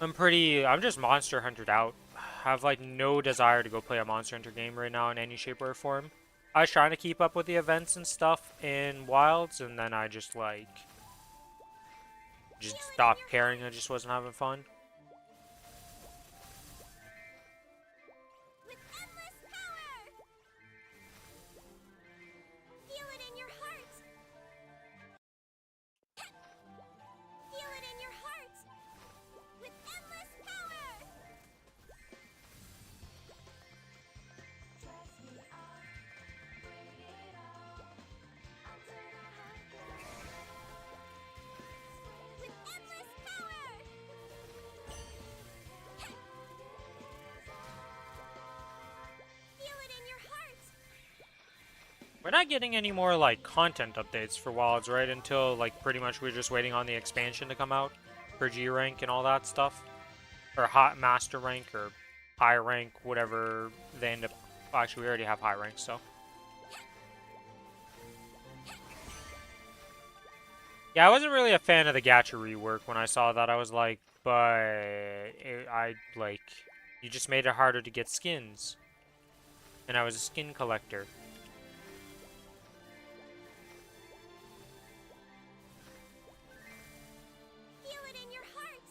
I'm just Monster Huntered out. I have like no desire to go play a Monster Hunter game right now in any shape or form. I was trying to keep up with the events and stuff in Wilds, and then I just like stopped caring. I just wasn't having fun. With endless power. Feel it in your heart. Feel it in your heart. With endless power. With endless power. Feel it in your heart. We're not getting any more like content updates for Wilds, right? Until like pretty much we're just waiting on the expansion to come out for G rank and all that stuff, or hot master rank or high rank, whatever they end up. Well, actually, we already have high rank, so. Yeah, I wasn't really a fan of the gacha rework when I saw that. I was like, you just made it harder to get skins, and I was a skin collector. Feel it in your heart.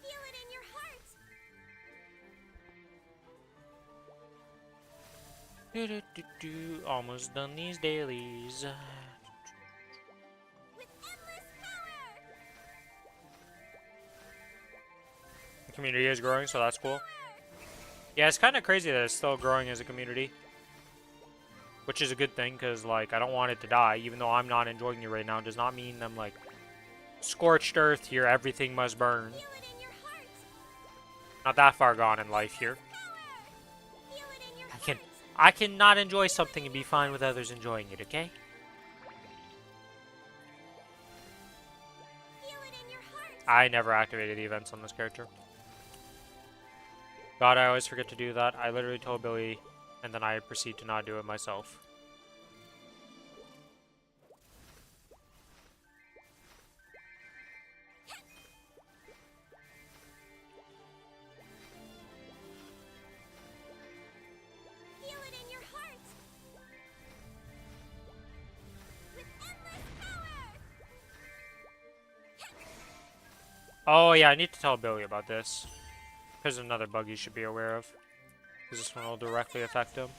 Feel it in your heart. Almost done these dailies. With endless power. The community is growing, so that's cool. Yeah, it's kind of crazy that it's still growing as a community. Which is a good thing, because, like, I don't want it to die. Even though I'm not enjoying it right now, does not mean I'm, like, scorched earth here, everything must burn. Feel it in your heart. Not that far gone in life here. Feel it in your I heart. I cannot enjoy something and be fine with others enjoying it, okay? Feel it in your heart. I never activated the events on this character. God, I always forget to do that. I literally told Billy, and then I proceed to not do it myself. Feel it in your heart. With endless power. Oh yeah, I need to tell Billy about this. There's another bug you should be aware of. Because this one will directly affect him.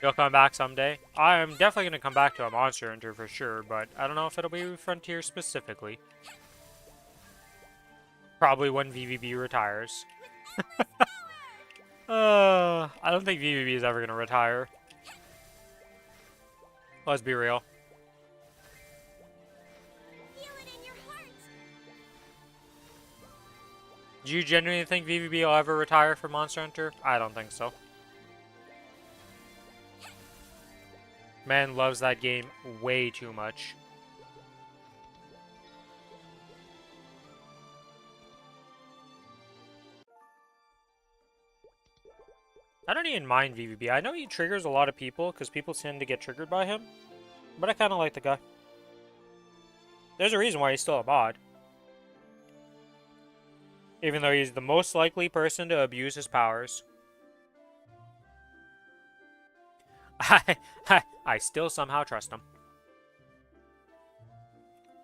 You'll come back someday. I'm definitely going to come back to a Monster Hunter for sure, but I don't know if it'll be Frontier specifically. Probably when VVB retires. I don't think VVB is ever going to retire. Let's be real. Feel it in your heart. Do you genuinely think VVB will ever retire from Monster Hunter? I don't think so. Man loves that game way too much. I don't even mind VVB. I know he triggers a lot of people because people tend to get triggered by him, but I kind of like the guy. There's a reason why he's still a mod. Even though he's the most likely person to abuse his powers. I still somehow trust him.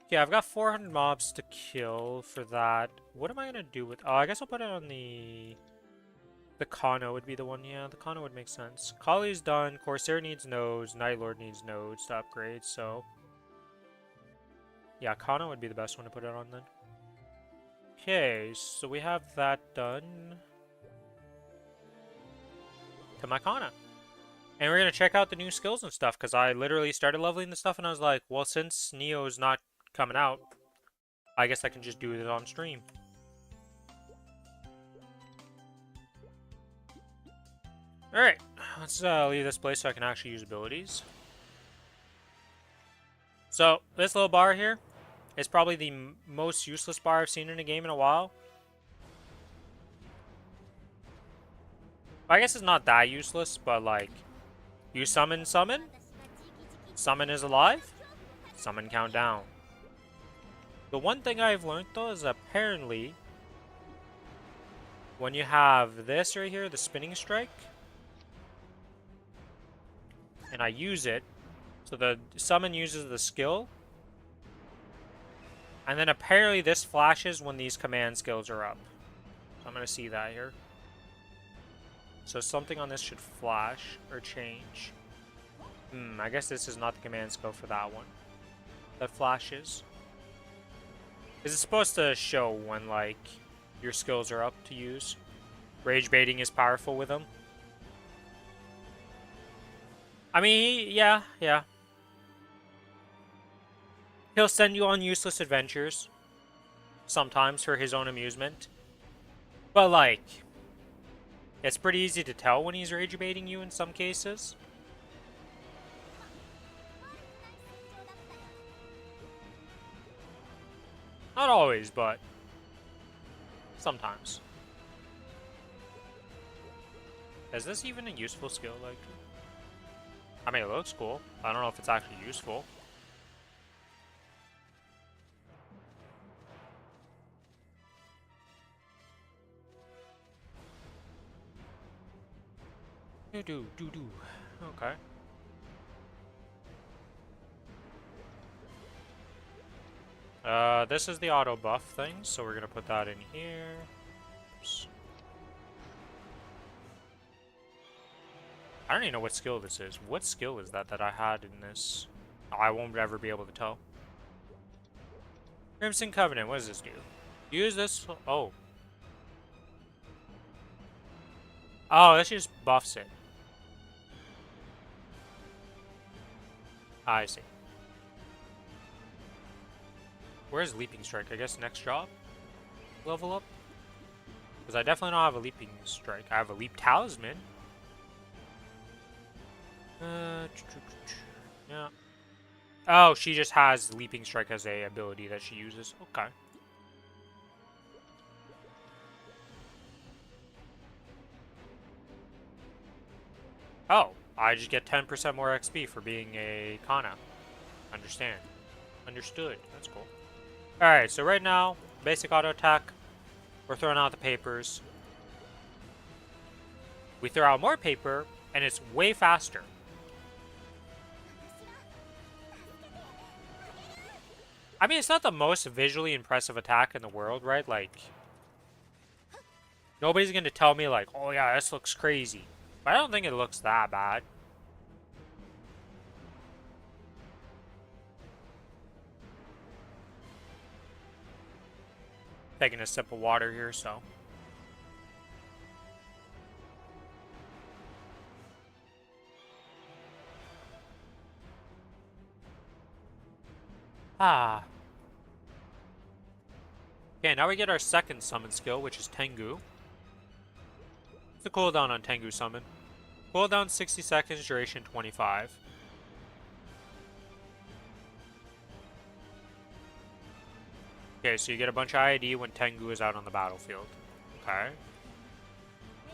Yeah, I've got 400 mobs to kill for that. What am I going to do with... Oh, I guess I'll put it on the... The Kano would be the one. Yeah, the Kano would make sense. Kali's done. Corsair needs nodes. Nightlord needs nodes to upgrade, so... Yeah, Kano would be the best one to put it on then. Okay, so we have that done. To my Kana. And we're going to check out the new skills and stuff, because I literally started leveling the stuff, and I was like, well, since Neo's not coming out, I guess I can just do it on stream. Alright, let's leave this place so I can actually use abilities. So, this little bar here is probably the most useless bar I've seen in a game in a while. I guess it's not that useless, but like, you summon. Summon is alive. Summon countdown. The one thing I've learned though is apparently when you have this right here, the spinning strike, and I use it, so the summon uses the skill, and then apparently this flashes when these command skills are up. So I'm going to see that here. So something on this should flash or change. I guess this is not the command skill for that one. That flashes. Is it supposed to show when, like, your skills are up to use? Rage baiting is powerful with them. I mean, yeah. He'll send you on useless adventures. Sometimes for his own amusement. But, like, it's pretty easy to tell when he's rage baiting you in some cases. Not always, but sometimes. Is this even a useful skill? Like, I mean, it looks cool. I don't know if it's actually useful. Do. Okay. This is the auto buff thing, so we're gonna put that in here. Oops. I don't even know what skill this is. What skill is that I had in this? I won't ever be able to tell. Crimson Covenant, what does this do? Use this. Oh, this just buffs it. I see. Where's Leaping Strike? I guess next job? Level up? Because I definitely don't have a Leaping Strike. I have a Leap Talisman. Yeah. Oh, she just has Leaping Strike as a ability that she uses. Okay. Oh, I just get 10% more XP for being a Kana. Understand. Understood. That's cool. Alright, so right now, basic auto attack. We're throwing out the papers. We throw out more paper, and it's way faster. I mean, it's not the most visually impressive attack in the world, right? Like, nobody's gonna tell me, like, oh yeah, this looks crazy. But I don't think it looks that bad. Taking a sip of water here, so. Ah. Okay, now we get our second summon skill, which is Tengu. What's the cooldown on Tengu summon? Cooldown 60 seconds, duration 25. Okay, so you get a bunch of ID when Tengu is out on the battlefield. Okay.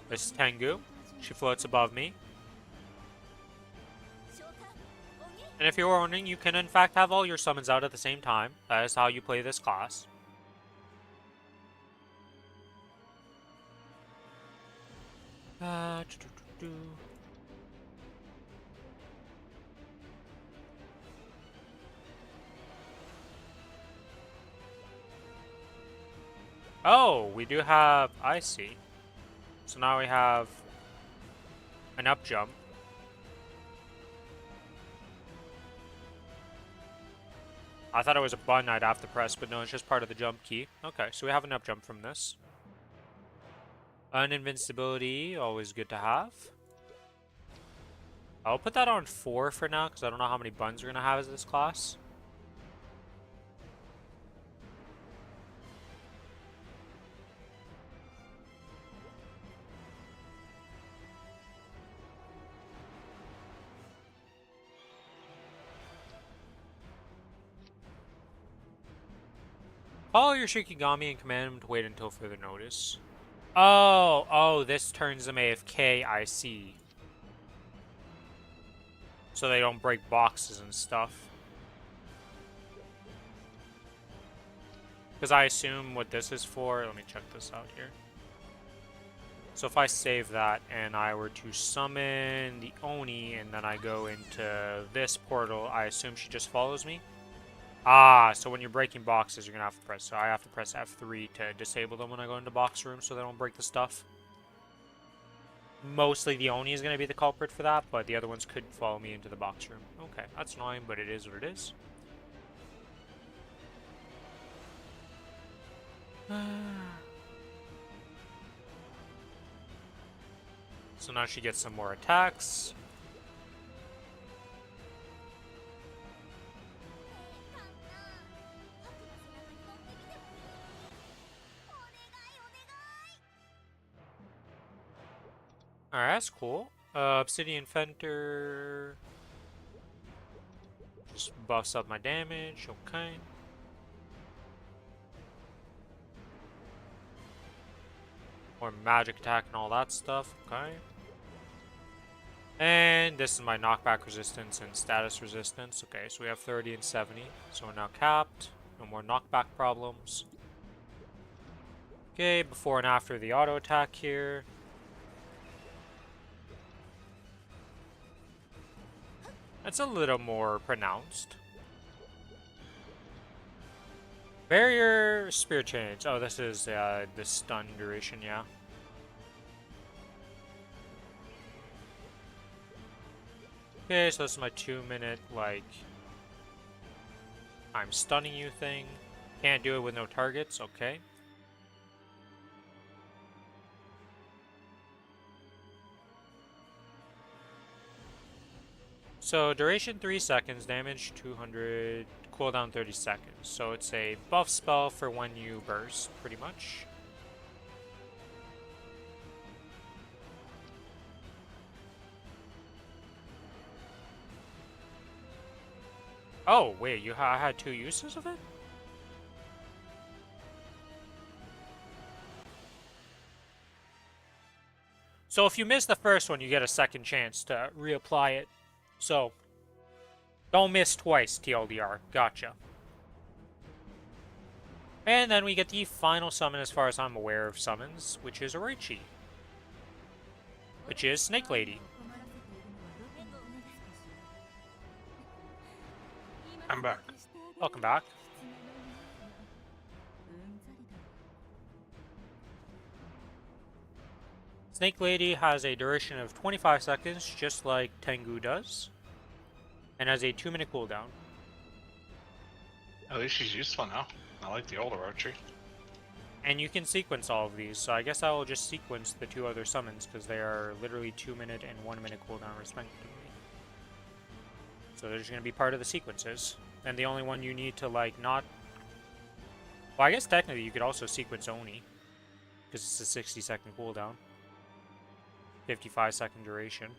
This is Tengu. She floats above me. And if you're wondering, you can in fact have all your summons out at the same time. That is how you play this class. Oh, we do have... I see. So now we have an up jump. I thought it was a button I'd have to press, but no, it's just part of the jump key. Okay, so we have an up jump from this. An invincibility, always good to have. I'll put that on 4 for now, because I don't know how many buttons we're going to have as this class. Follow your Shikigami and command him to wait until further notice. Oh, this turns them AFK, I see. So they don't break boxes and stuff. Because I assume what this is for, let me check this out here. So if I save that and I were to summon the Oni and then I go into this portal, I assume she just follows me? Ah, so when you're breaking boxes, you're going to have to press. So I have to press F3 to disable them when I go into box room so they don't break the stuff. Mostly the Oni is going to be the culprit for that, but the other ones could follow me into the box room. Okay, that's annoying, but it is what it is. So now she gets some more attacks. Alright, that's cool. Obsidian Fenter just buffs up my damage, okay. More magic attack and all that stuff, okay. And this is my knockback resistance and status resistance. Okay, so we have 30 and 70. So we're now capped. No more knockback problems. Okay, before and after the auto attack here. That's a little more pronounced. Barrier spear change. Oh, this is the stun duration, yeah. Okay, so this is my 2-minute, like, I'm stunning you thing. Can't do it with no targets, okay. So, duration 3 seconds, damage 200, cooldown 30 seconds. So it's a buff spell for when you burst, pretty much. Oh, wait, I had 2 uses of it? So if you miss the first one, you get a second chance to reapply it. So, don't miss twice, TLDR. Gotcha. And then we get the final summon as far as I'm aware of summons, which is Orochi. Which is Snake Lady. I'm back. Welcome back. Snake Lady has a duration of 25 seconds, just like Tengu does, and has a 2-minute cooldown. At least she's useful now. I like the old Orochi. And you can sequence all of these, so I guess I will just sequence the 2 other summons, because they are literally 2-minute and 1-minute cooldown respectively. So they're just going to be part of the sequences. And the only one you need to, like, not... Well, I guess technically you could also sequence Oni, because it's a 60-second cooldown. 55-second duration.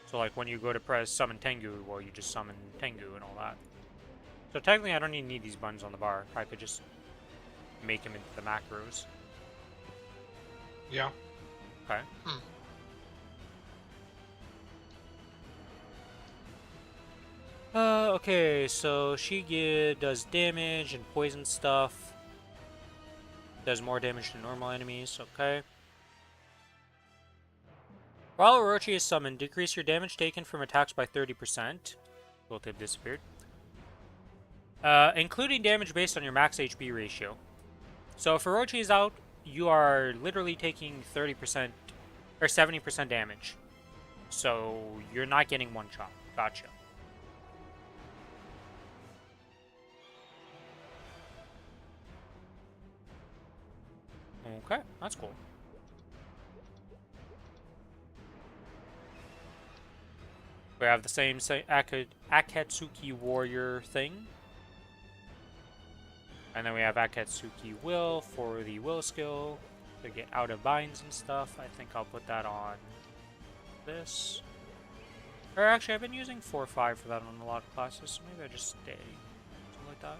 So, like, when you go to press summon Tengu, well, you just summon Tengu and all that. So, technically, I don't even need these buttons on the bar. I could just make them into the macros. Yeah. Okay. Okay, so she does damage and poison stuff. Does more damage to normal enemies, okay. While Orochi is summoned, decrease your damage taken from attacks by 30%. Gold tip disappeared. Including damage based on your max HP ratio. So if Orochi is out, you are literally taking 30% or 70% damage. So you're not getting one shot. Gotcha. Okay, that's cool. We have the same Akatsuki Warrior thing. And then we have Akatsuki Will for the Will skill to get out of binds and stuff. I think I'll put that on this. Or actually, I've been using 4 or 5 for that on a lot of classes, so maybe I just stay. Something like that.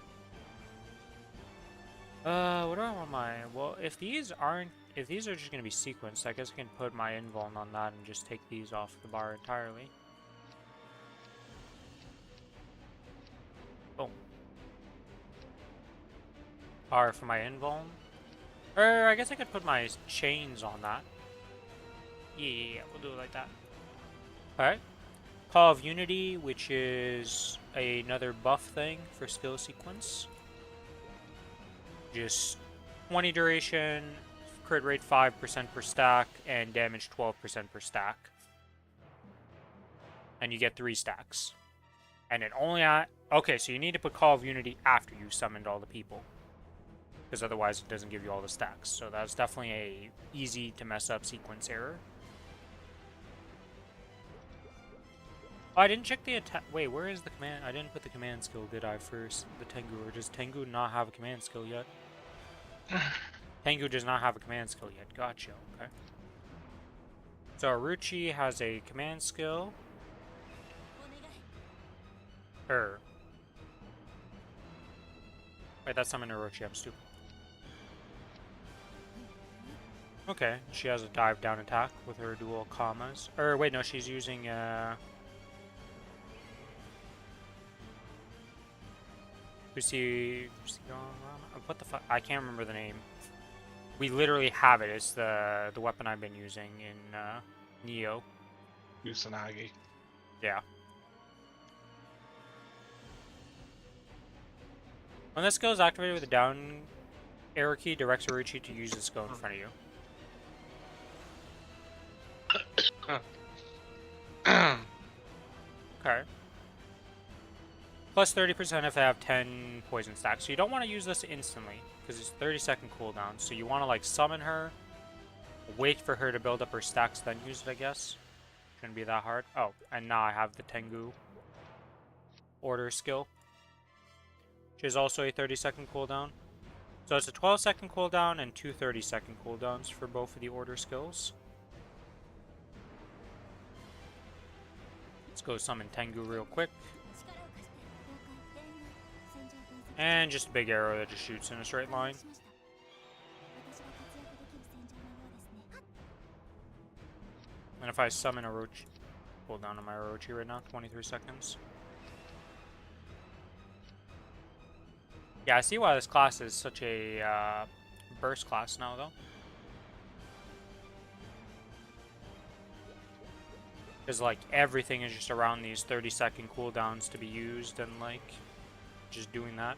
What do I want my... Well, if these are just going to be sequenced, I guess I can put my invuln on that and just take these off the bar entirely. Boom. R for my invuln. Or I guess I could put my chains on that. Yeah, we'll do it like that. Alright. Call of Unity, which is another buff thing for skill sequence. Just 20 duration, crit rate 5% per stack, and damage 12% per stack. And you get 3 stacks. And it only okay, so you need to put Call of Unity after you summoned all the people. Because otherwise it doesn't give you all the stacks. So that's definitely a easy to mess up sequence error. Oh, I didn't check the attack. Wait, where is the command? I didn't put the command skill, did I, first? The Tengu. Or does Tengu not have a command skill yet? Tengu does not have a command skill yet. Gotcha. Okay. So Orochi has a command skill. Wait, that's summon Orochi. I'm stupid. Okay, she has a dive down attack with her dual commas. Or wait, no, she's using what the fuck? I can't remember the name. We literally have it. It's the weapon I've been using in Neo. Kusanagi. Yeah. When this skill is activated with the down arrow key, directs Orochi to use the skill in front of you. Okay. Plus 30% if I have 10 poison stacks. So you don't want to use this instantly, because it's 30-second cooldown. So you want to, like, summon her, wait for her to build up her stacks, then use it, I guess. Shouldn't be that hard. Oh, and now I have the Tengu order skill, which is also a 30-second cooldown. So it's a 12-second cooldown and 2 30-second cooldowns for both of the order skills. Let's go summon Tengu real quick. And just a big arrow that just shoots in a straight line. And if I summon Orochi, hold down on my Orochi right now, 23 seconds. Yeah, I see why this class is such a burst class now, though. Because, like, everything is just around these 30-second cooldowns to be used, and, like, just doing that.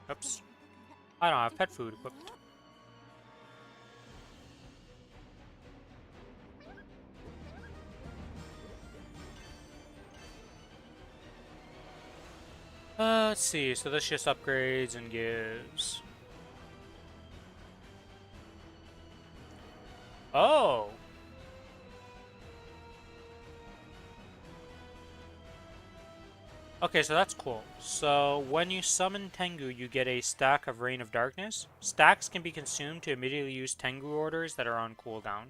Oops. I don't have pet food equipped. Let's see. So this just upgrades and gives. Oh. Okay, so that's cool. So when you summon Tengu, you get a stack of Reign of Darkness. Stacks can be consumed to immediately use Tengu orders that are on cooldown.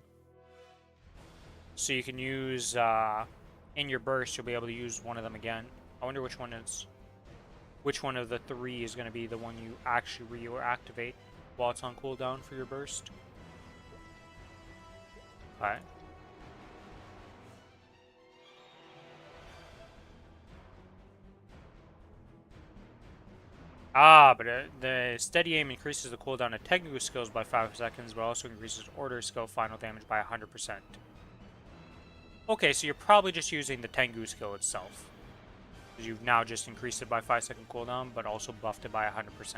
So you can use, in your burst, you'll be able to use one of them again. I wonder which one of the 3 is going to be the one you actually reactivate while it's on cooldown for your burst. Okay. But the steady aim increases the cooldown of Tengu skills by 5 seconds, but also increases order skill final damage by 100%. Okay, so you're probably just using the Tengu skill itself. Because you've now just increased it by 5-second cooldown, but also buffed it by 100%.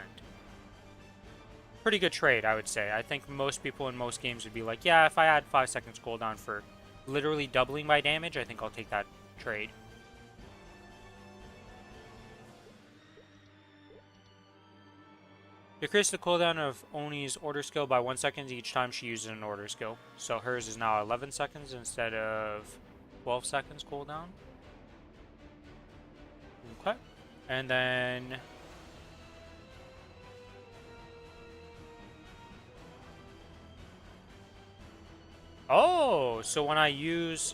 Pretty good trade, I would say. I think most people in most games would be like, yeah, if I had 5 seconds cooldown for literally doubling my damage, I think I'll take that trade. Decrease the cooldown of Oni's order skill by 1 second each time she uses an order skill. So hers is now 11 seconds instead of 12 seconds cooldown. Okay. And then... Oh! So when I use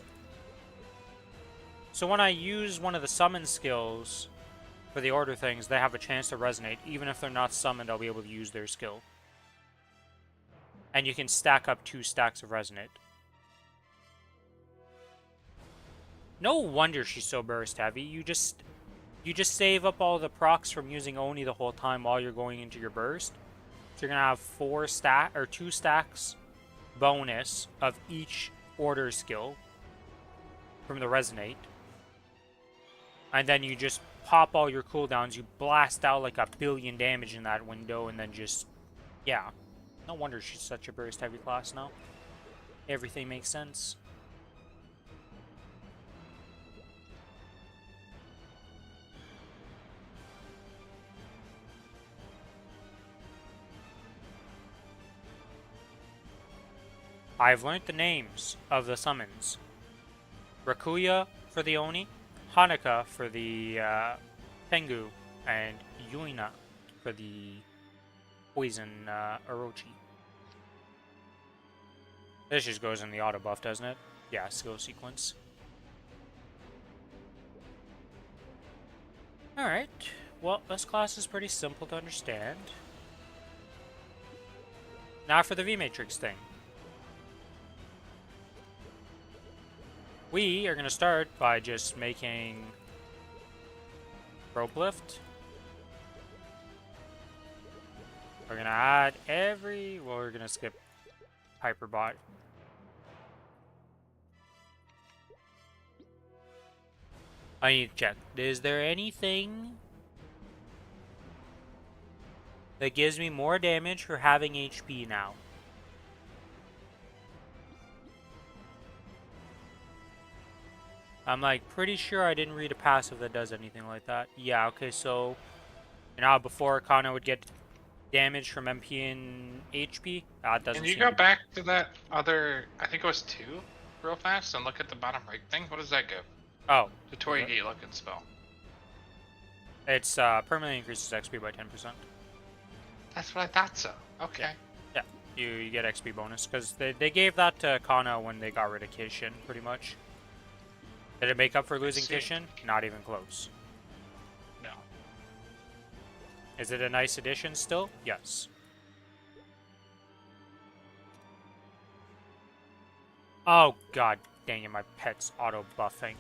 one of the summon skills... For the order things, they have a chance to resonate. Even if they're not summoned, I'll be able to use their skill. And you can stack up 2 stacks of resonate. No wonder she's so burst heavy. You just save up all the procs from using Oni the whole time while you're going into your burst. So you're gonna have 2 stacks bonus of each order skill from the resonate. And then you just pop all your cooldowns, you blast out like 1 billion damage in that window, and then just, yeah. No wonder she's such a burst heavy class now. Everything makes sense. I've learned the names of the summons. Rakuya for the Oni, Hanukkah for the Tengu, and Yuina for the Poison Orochi. This just goes in the auto buff, doesn't it? Yeah, skill sequence. Alright, well, this class is pretty simple to understand. Now for the V-Matrix thing. We are going to start by just making rope lift. We're going to add well, we're going to skip Hyperbot. I need to check. Is there anything that gives me more damage for having HP now? I'm like pretty sure I didn't read a passive that does anything like that. Yeah, okay, so before Kana would get damage from MP and HP, that doesn't. Can you go back to that other? I think it was 2, real fast, and look at the bottom right thing. What does that give? Oh, the Torii looking spell. It's permanently increases XP by 10%. That's what I thought so. Okay. Yeah, you get XP bonus because they gave that to Kana when they got rid of Kishin, pretty much. Did it make up for losing Kishin? Not even close. No. Is it a nice addition still? Yes. Oh god dang it, my pet's auto buffing.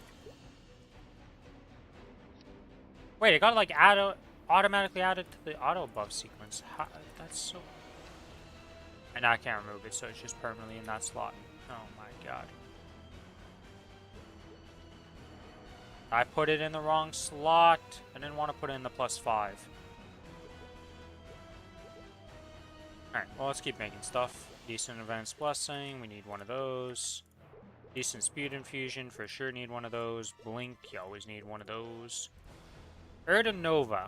Wait, it got like automatically added to the auto buff sequence. How, that's so... And I can't remove it, so it's just permanently in that slot. Oh my god. I put it in the wrong slot. I didn't want to put it in the +5. Alright, well, let's keep making stuff. Decent Advanced Blessing, we need one of those. Decent Speed Infusion, for sure need one of those. Blink, you always need one of those. Erda Nova.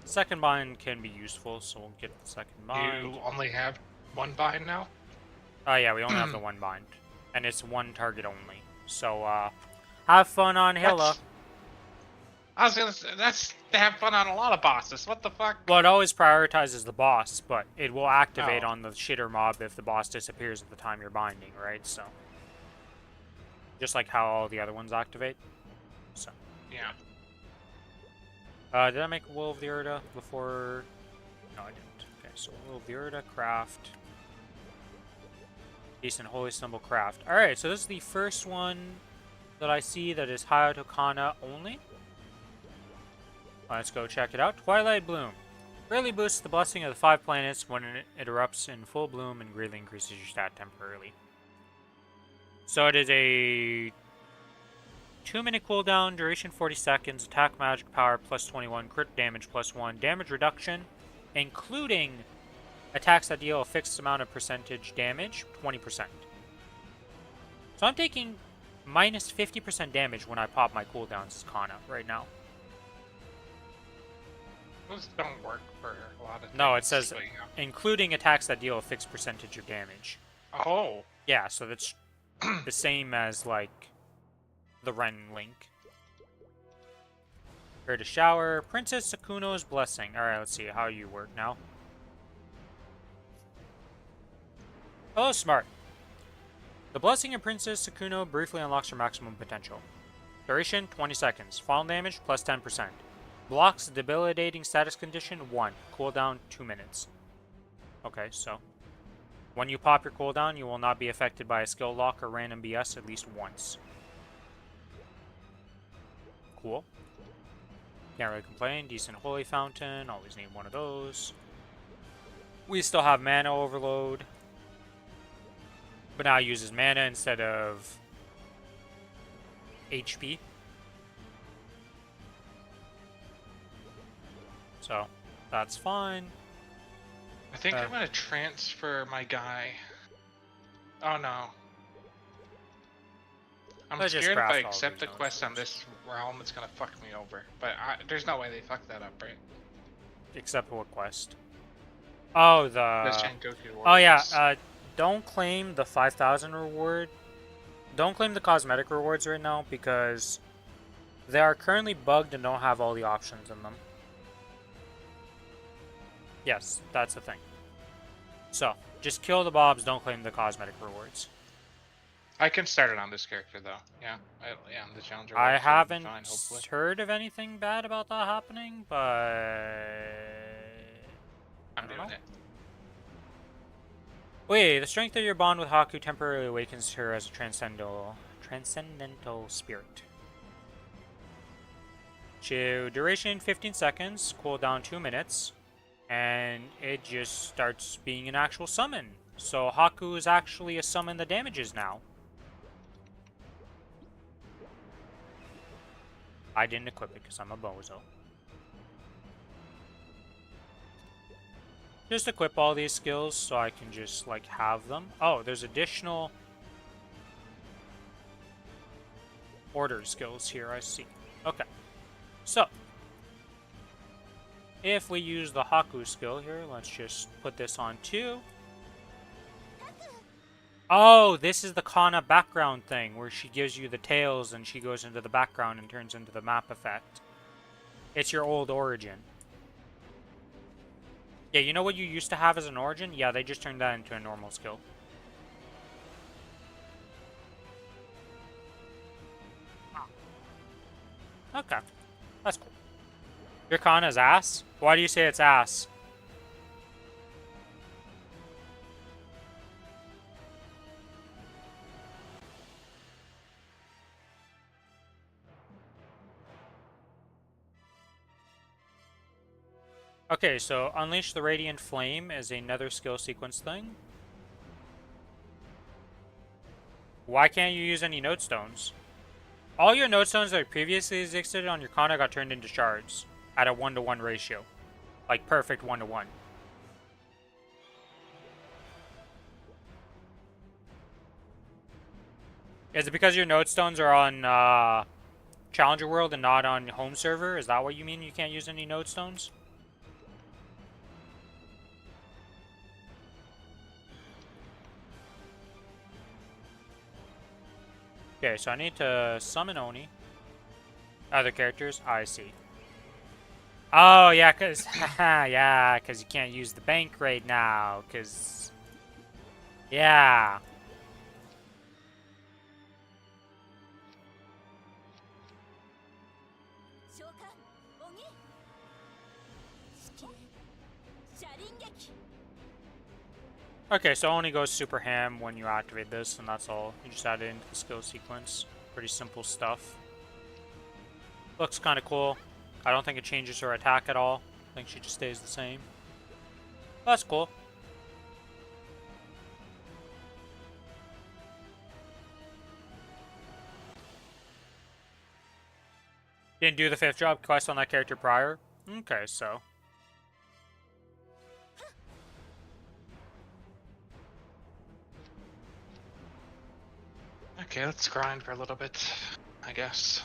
Second bind can be useful, so we'll get the second bind. You only have one bind now? Oh yeah, we only have the one bind. And it's one target only. So, have fun on Hilla. I was gonna say, that's to have fun on a lot of bosses. What the fuck? Well, it always prioritizes the boss, but it will activate Oh. on the shitter mob if the boss disappears at the time you're binding, right? So, just like how all the other ones activate. So, Yeah. did I make Will of the Urda before? No, I didn't. Okay, so Will of the Urda, craft. Decent Holy Symbol craft. Alright, so this is the first one that I see that is Hayato Kana only. Let's go check it out. Twilight Bloom. Greatly boosts the blessing of the 5 planets when it erupts in full bloom and greatly increases your stat temporarily. So it is a 2-minute cooldown, duration 40 seconds, attack magic power plus 21, crit damage plus 1, damage reduction, including attacks that deal a fixed amount of percentage damage, 20%. So I'm taking minus 50% damage when I pop my cooldowns as Kana right now. Those don't work for a lot of things. No, it says but, including attacks that deal a fixed percentage of damage. Oh. Yeah, so that's the same as, like, the Ren Link. Here to shower. Princess Sakuno's Blessing. Alright, let's see how you work now. Oh, smart. The Blessing of Princess Sakuno briefly unlocks her maximum potential. Duration, 20 seconds. Fall damage, plus 10%. Blocks debilitating status condition, 1. Cooldown, 2 minutes. Okay, so when you pop your cooldown, you will not be affected by a skill lock or random BS at least once. Cool. Can't really complain. Decent Holy Fountain. Always need one of those. We still have Mana Overload. But now it uses mana instead of HP. So, that's fine. I think I'm gonna transfer my guy. Oh no. I'm Let's just scared if craft I all accept these the notes quest on first. this realm, it's gonna fuck me over. But there's no way they fuck that up, right? Except what quest? Oh, the... The Sengoku Oh yeah, Warriors. don't claim the 5,000 reward. Don't claim the cosmetic rewards right now because they are currently bugged and don't have all the options in them. Yes, that's the thing. So, just kill the mobs, don't claim the cosmetic rewards. I can start it on this character though. Yeah, yeah, on the challenger. I works, so it'll be haven't fine, hopefully. heard of anything bad about that happening, but... I'm don't doing know. it. Wait, the strength of your bond with Haku temporarily awakens her as a transcendental spirit. So, duration 15 seconds, cooldown 2 minutes, and it just starts being an actual summon. So Haku is actually a summon that damages now. I didn't equip it because I'm a bozo. Just equip all these skills so I can just, like, have them. Oh, there's additional order skills here, I see. Okay. So, if we use the Haku skill here, let's just put this on 2. Oh, this is the Kana background thing, where she gives you the tails and she goes into the background and turns into the map effect. It's your old origin. Yeah, you know what you used to have as an origin? Yeah, they just turned that into a normal skill. Okay. That's cool. Your Kana's ass? Why do you say it's ass? Okay, so Unleash the Radiant Flame is another skill sequence thing. Why can't you use any node stones? All your node stones that previously existed on your Kana got turned into shards at a 1-to-1 ratio. Like perfect 1-to-1. Is it because your node stones are on Challenger World and not on home server? Is that what you mean? You can't use any node stones? Okay, so I need to summon Oni. Other characters? I see. Oh, yeah, because yeah, because you can't use the bank right now, because... Yeah. Okay, so Oni goes super ham when you activate this, and that's all. You just add it into the skill sequence. Pretty simple stuff. Looks kind of cool. I don't think it changes her attack at all. I think she just stays the same. That's cool. Didn't do the 5th job quest on that character prior? Okay, so. Okay, let's grind for a little bit, I guess.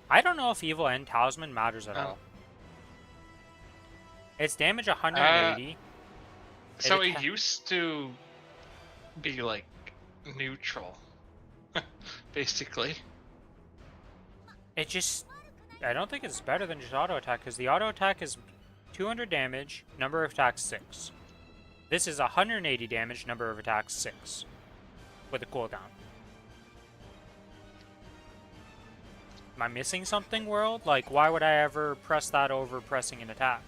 I don't know if Evil and Talisman matters at Oh. all. It's damage 180. So it used to be like neutral, basically. It just... I don't think it's better than just auto attack, because the auto attack is 200 damage, number of attacks 6. This is 180 damage, number of attacks 6. With a cooldown. Am I missing something, world? Like, why would I ever press that over pressing an attack?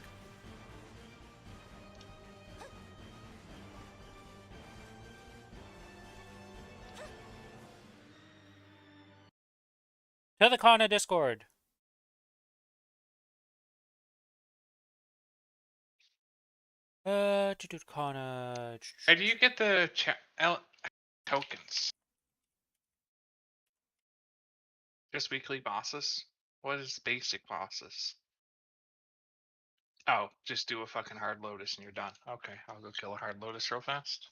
To the Kana Discord! To do Kana... How do you get the tokens? Just weekly bosses? What is basic bosses? Oh, just do a fucking hard lotus and you're done. Okay, I'll go kill a hard lotus real fast.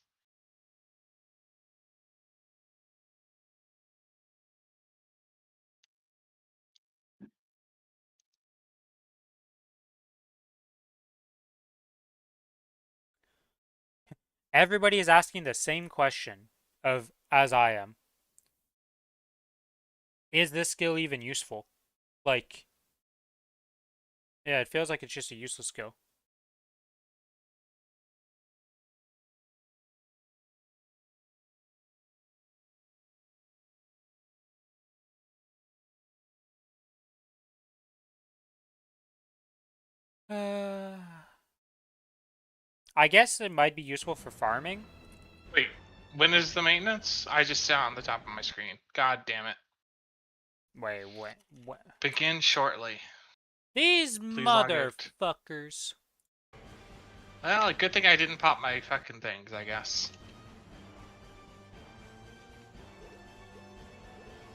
Everybody is asking the same question of as I am. Is this skill even useful? Like, yeah, it feels like it's just a useless skill. I guess it might be useful for farming. Wait, when is the maintenance? I just saw it on the top of my screen. God damn it. Wait, what? Begin shortly. These log out. motherfuckers. Well, good thing I didn't pop my fucking things, I guess.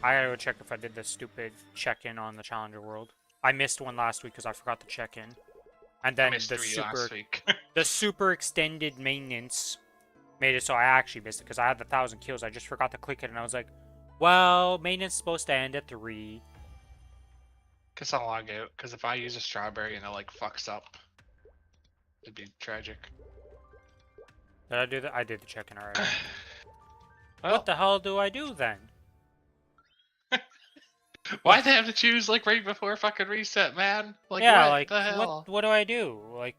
I gotta go check if I did the stupid check-in on the Challenger World. I missed one last week because I forgot to check in. And then Missed the 3 super last week. the super extended maintenance made it so I actually missed it because I had the 1,000 kills. I just forgot to click it and I was like, well, maintenance is supposed to end at 3. Guess I'll log out, because if I use a strawberry and it like fucks up, it'd be tragic. Did I do that? I did the check-in already. Well, What the hell do I do then? why'd they have to choose like right before fucking reset, man? Like, yeah, what like, the hell? what do I do? Like,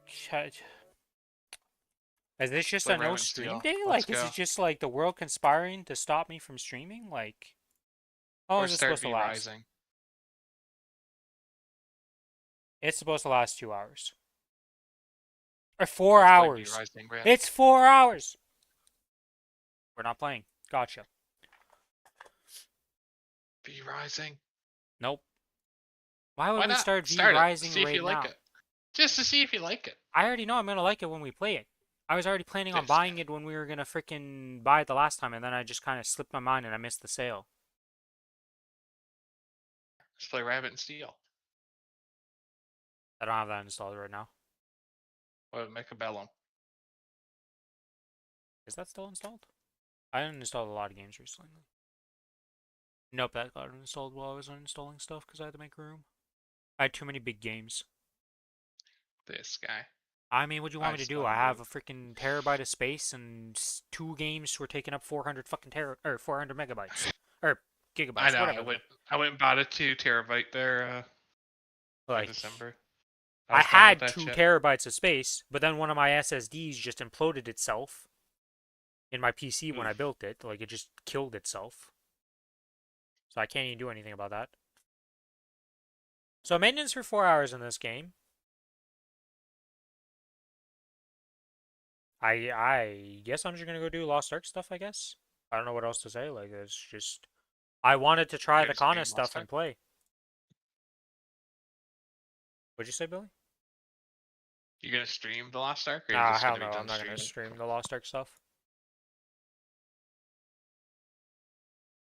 is this just Play a no Raven stream Steel. day? Let's Like, is go. it just like the world conspiring to stop me from streaming? Like, how Or is it start supposed to last? rising. It's supposed to last 2 hours. Or 4 Let's play hours. V-Rising, man. It's 4 hours. We're not playing. Gotcha. V-Rising. Nope. Why would Why we not? start Start it. V-Rising See if right you like now? it. Just to see if you like it. I already know I'm gonna like it when we play it. I was already planning on This buying guy. it when we were gonna freaking buy it the last time, and then I just kind of slipped my mind and I missed the sale. Let's play Rabbit and Steel. I don't have that installed right now. Or Mechabellum. Is that still installed? I uninstalled a lot of games recently. Nope, that got installed while I was uninstalling stuff because I had to make room. I had too many big games. This guy. I mean, what do you want me to do? saw I have you. a freaking terabyte of space and 2 games were taking up 400 fucking 400 megabytes or I gigabytes, know. whatever. I went and bought a 2 terabyte there in Like, December. I I was done with had that two shit. terabytes of space, but then one of my SSDs just imploded itself in my PC when I Oof. built it. Like, it just killed itself. So I can't even do anything about that. So maintenance for 4 hours in this game. I guess I'm just gonna go do Lost Ark stuff, I guess. I don't know what else to say. Like, it's just I wanted to try You the gonna Kana stream stuff Lost and Ark? play. What'd you say, Billy? You gonna stream the Lost Ark, or are you Ah, just hell gonna no, be I'm done not gonna streaming? stream the Lost Ark stuff.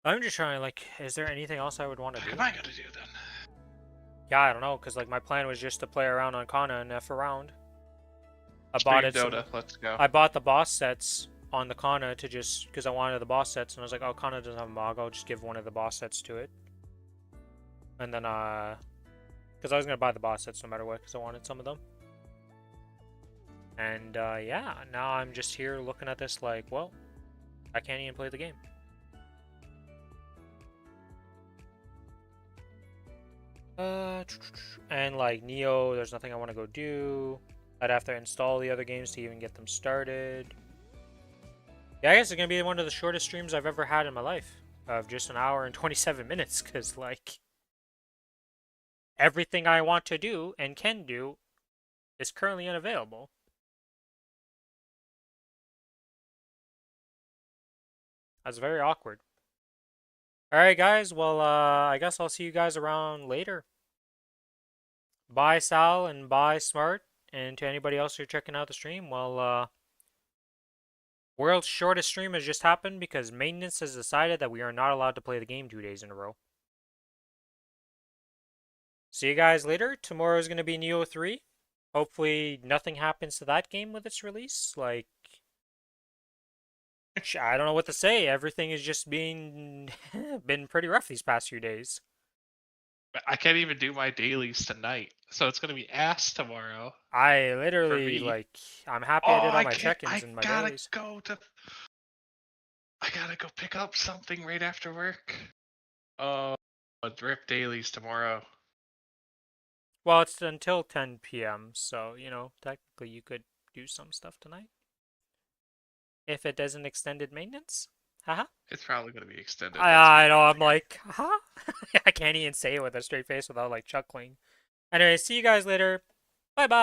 I'm just trying, like, is there anything else I would want to What do? am I gonna do then? Yeah, I don't know, because, like, my plan was just to play around on Kana and F around. I bought Stream it some. Dota. Let's go. I bought the boss sets on the Kana to just because I wanted the boss sets, and I was like, oh, Kana doesn't have a Mog, I'll just give one of the boss sets to it. And then, because I was gonna buy the boss sets no matter what, because I wanted some of them. And yeah, now I'm just here looking at this like, well, I can't even play the game. And like Neo, there's nothing I want to go do. I'd have to install the other games to even get them started. Yeah, I guess it's gonna be one of the shortest streams I've ever had in my life, of just an hour and 27 minutes, because like everything I want to do and can do is currently unavailable. That's very awkward. Alright guys, well I guess I'll see you guys around later. Bye Sal and bye Smart, and to anybody else who's checking out the stream, well world's shortest stream has just happened because maintenance has decided that we are not allowed to play the game 2 days in a row. See you guys later. Tomorrow is going to be Neo 3. Hopefully nothing happens to that game with its release. Like, I don't know what to say. Everything is just been pretty rough these past few days. I can't even do my dailies tonight, so it's gonna be ass tomorrow I for literally, me. like, I'm happy Oh, I did all I my can't. check-ins and my gotta dailies. go to. I gotta go pick up something right after work. Oh, drip dailies tomorrow. Well, it's until 10 p.m., so, you know, technically you could do some stuff tonight. If it doesn't extended maintenance. Haha. It's probably gonna be extended. I know, I'm like, haha. I can't even say it with a straight face without, like, chuckling. Anyway, see you guys later. Bye-bye.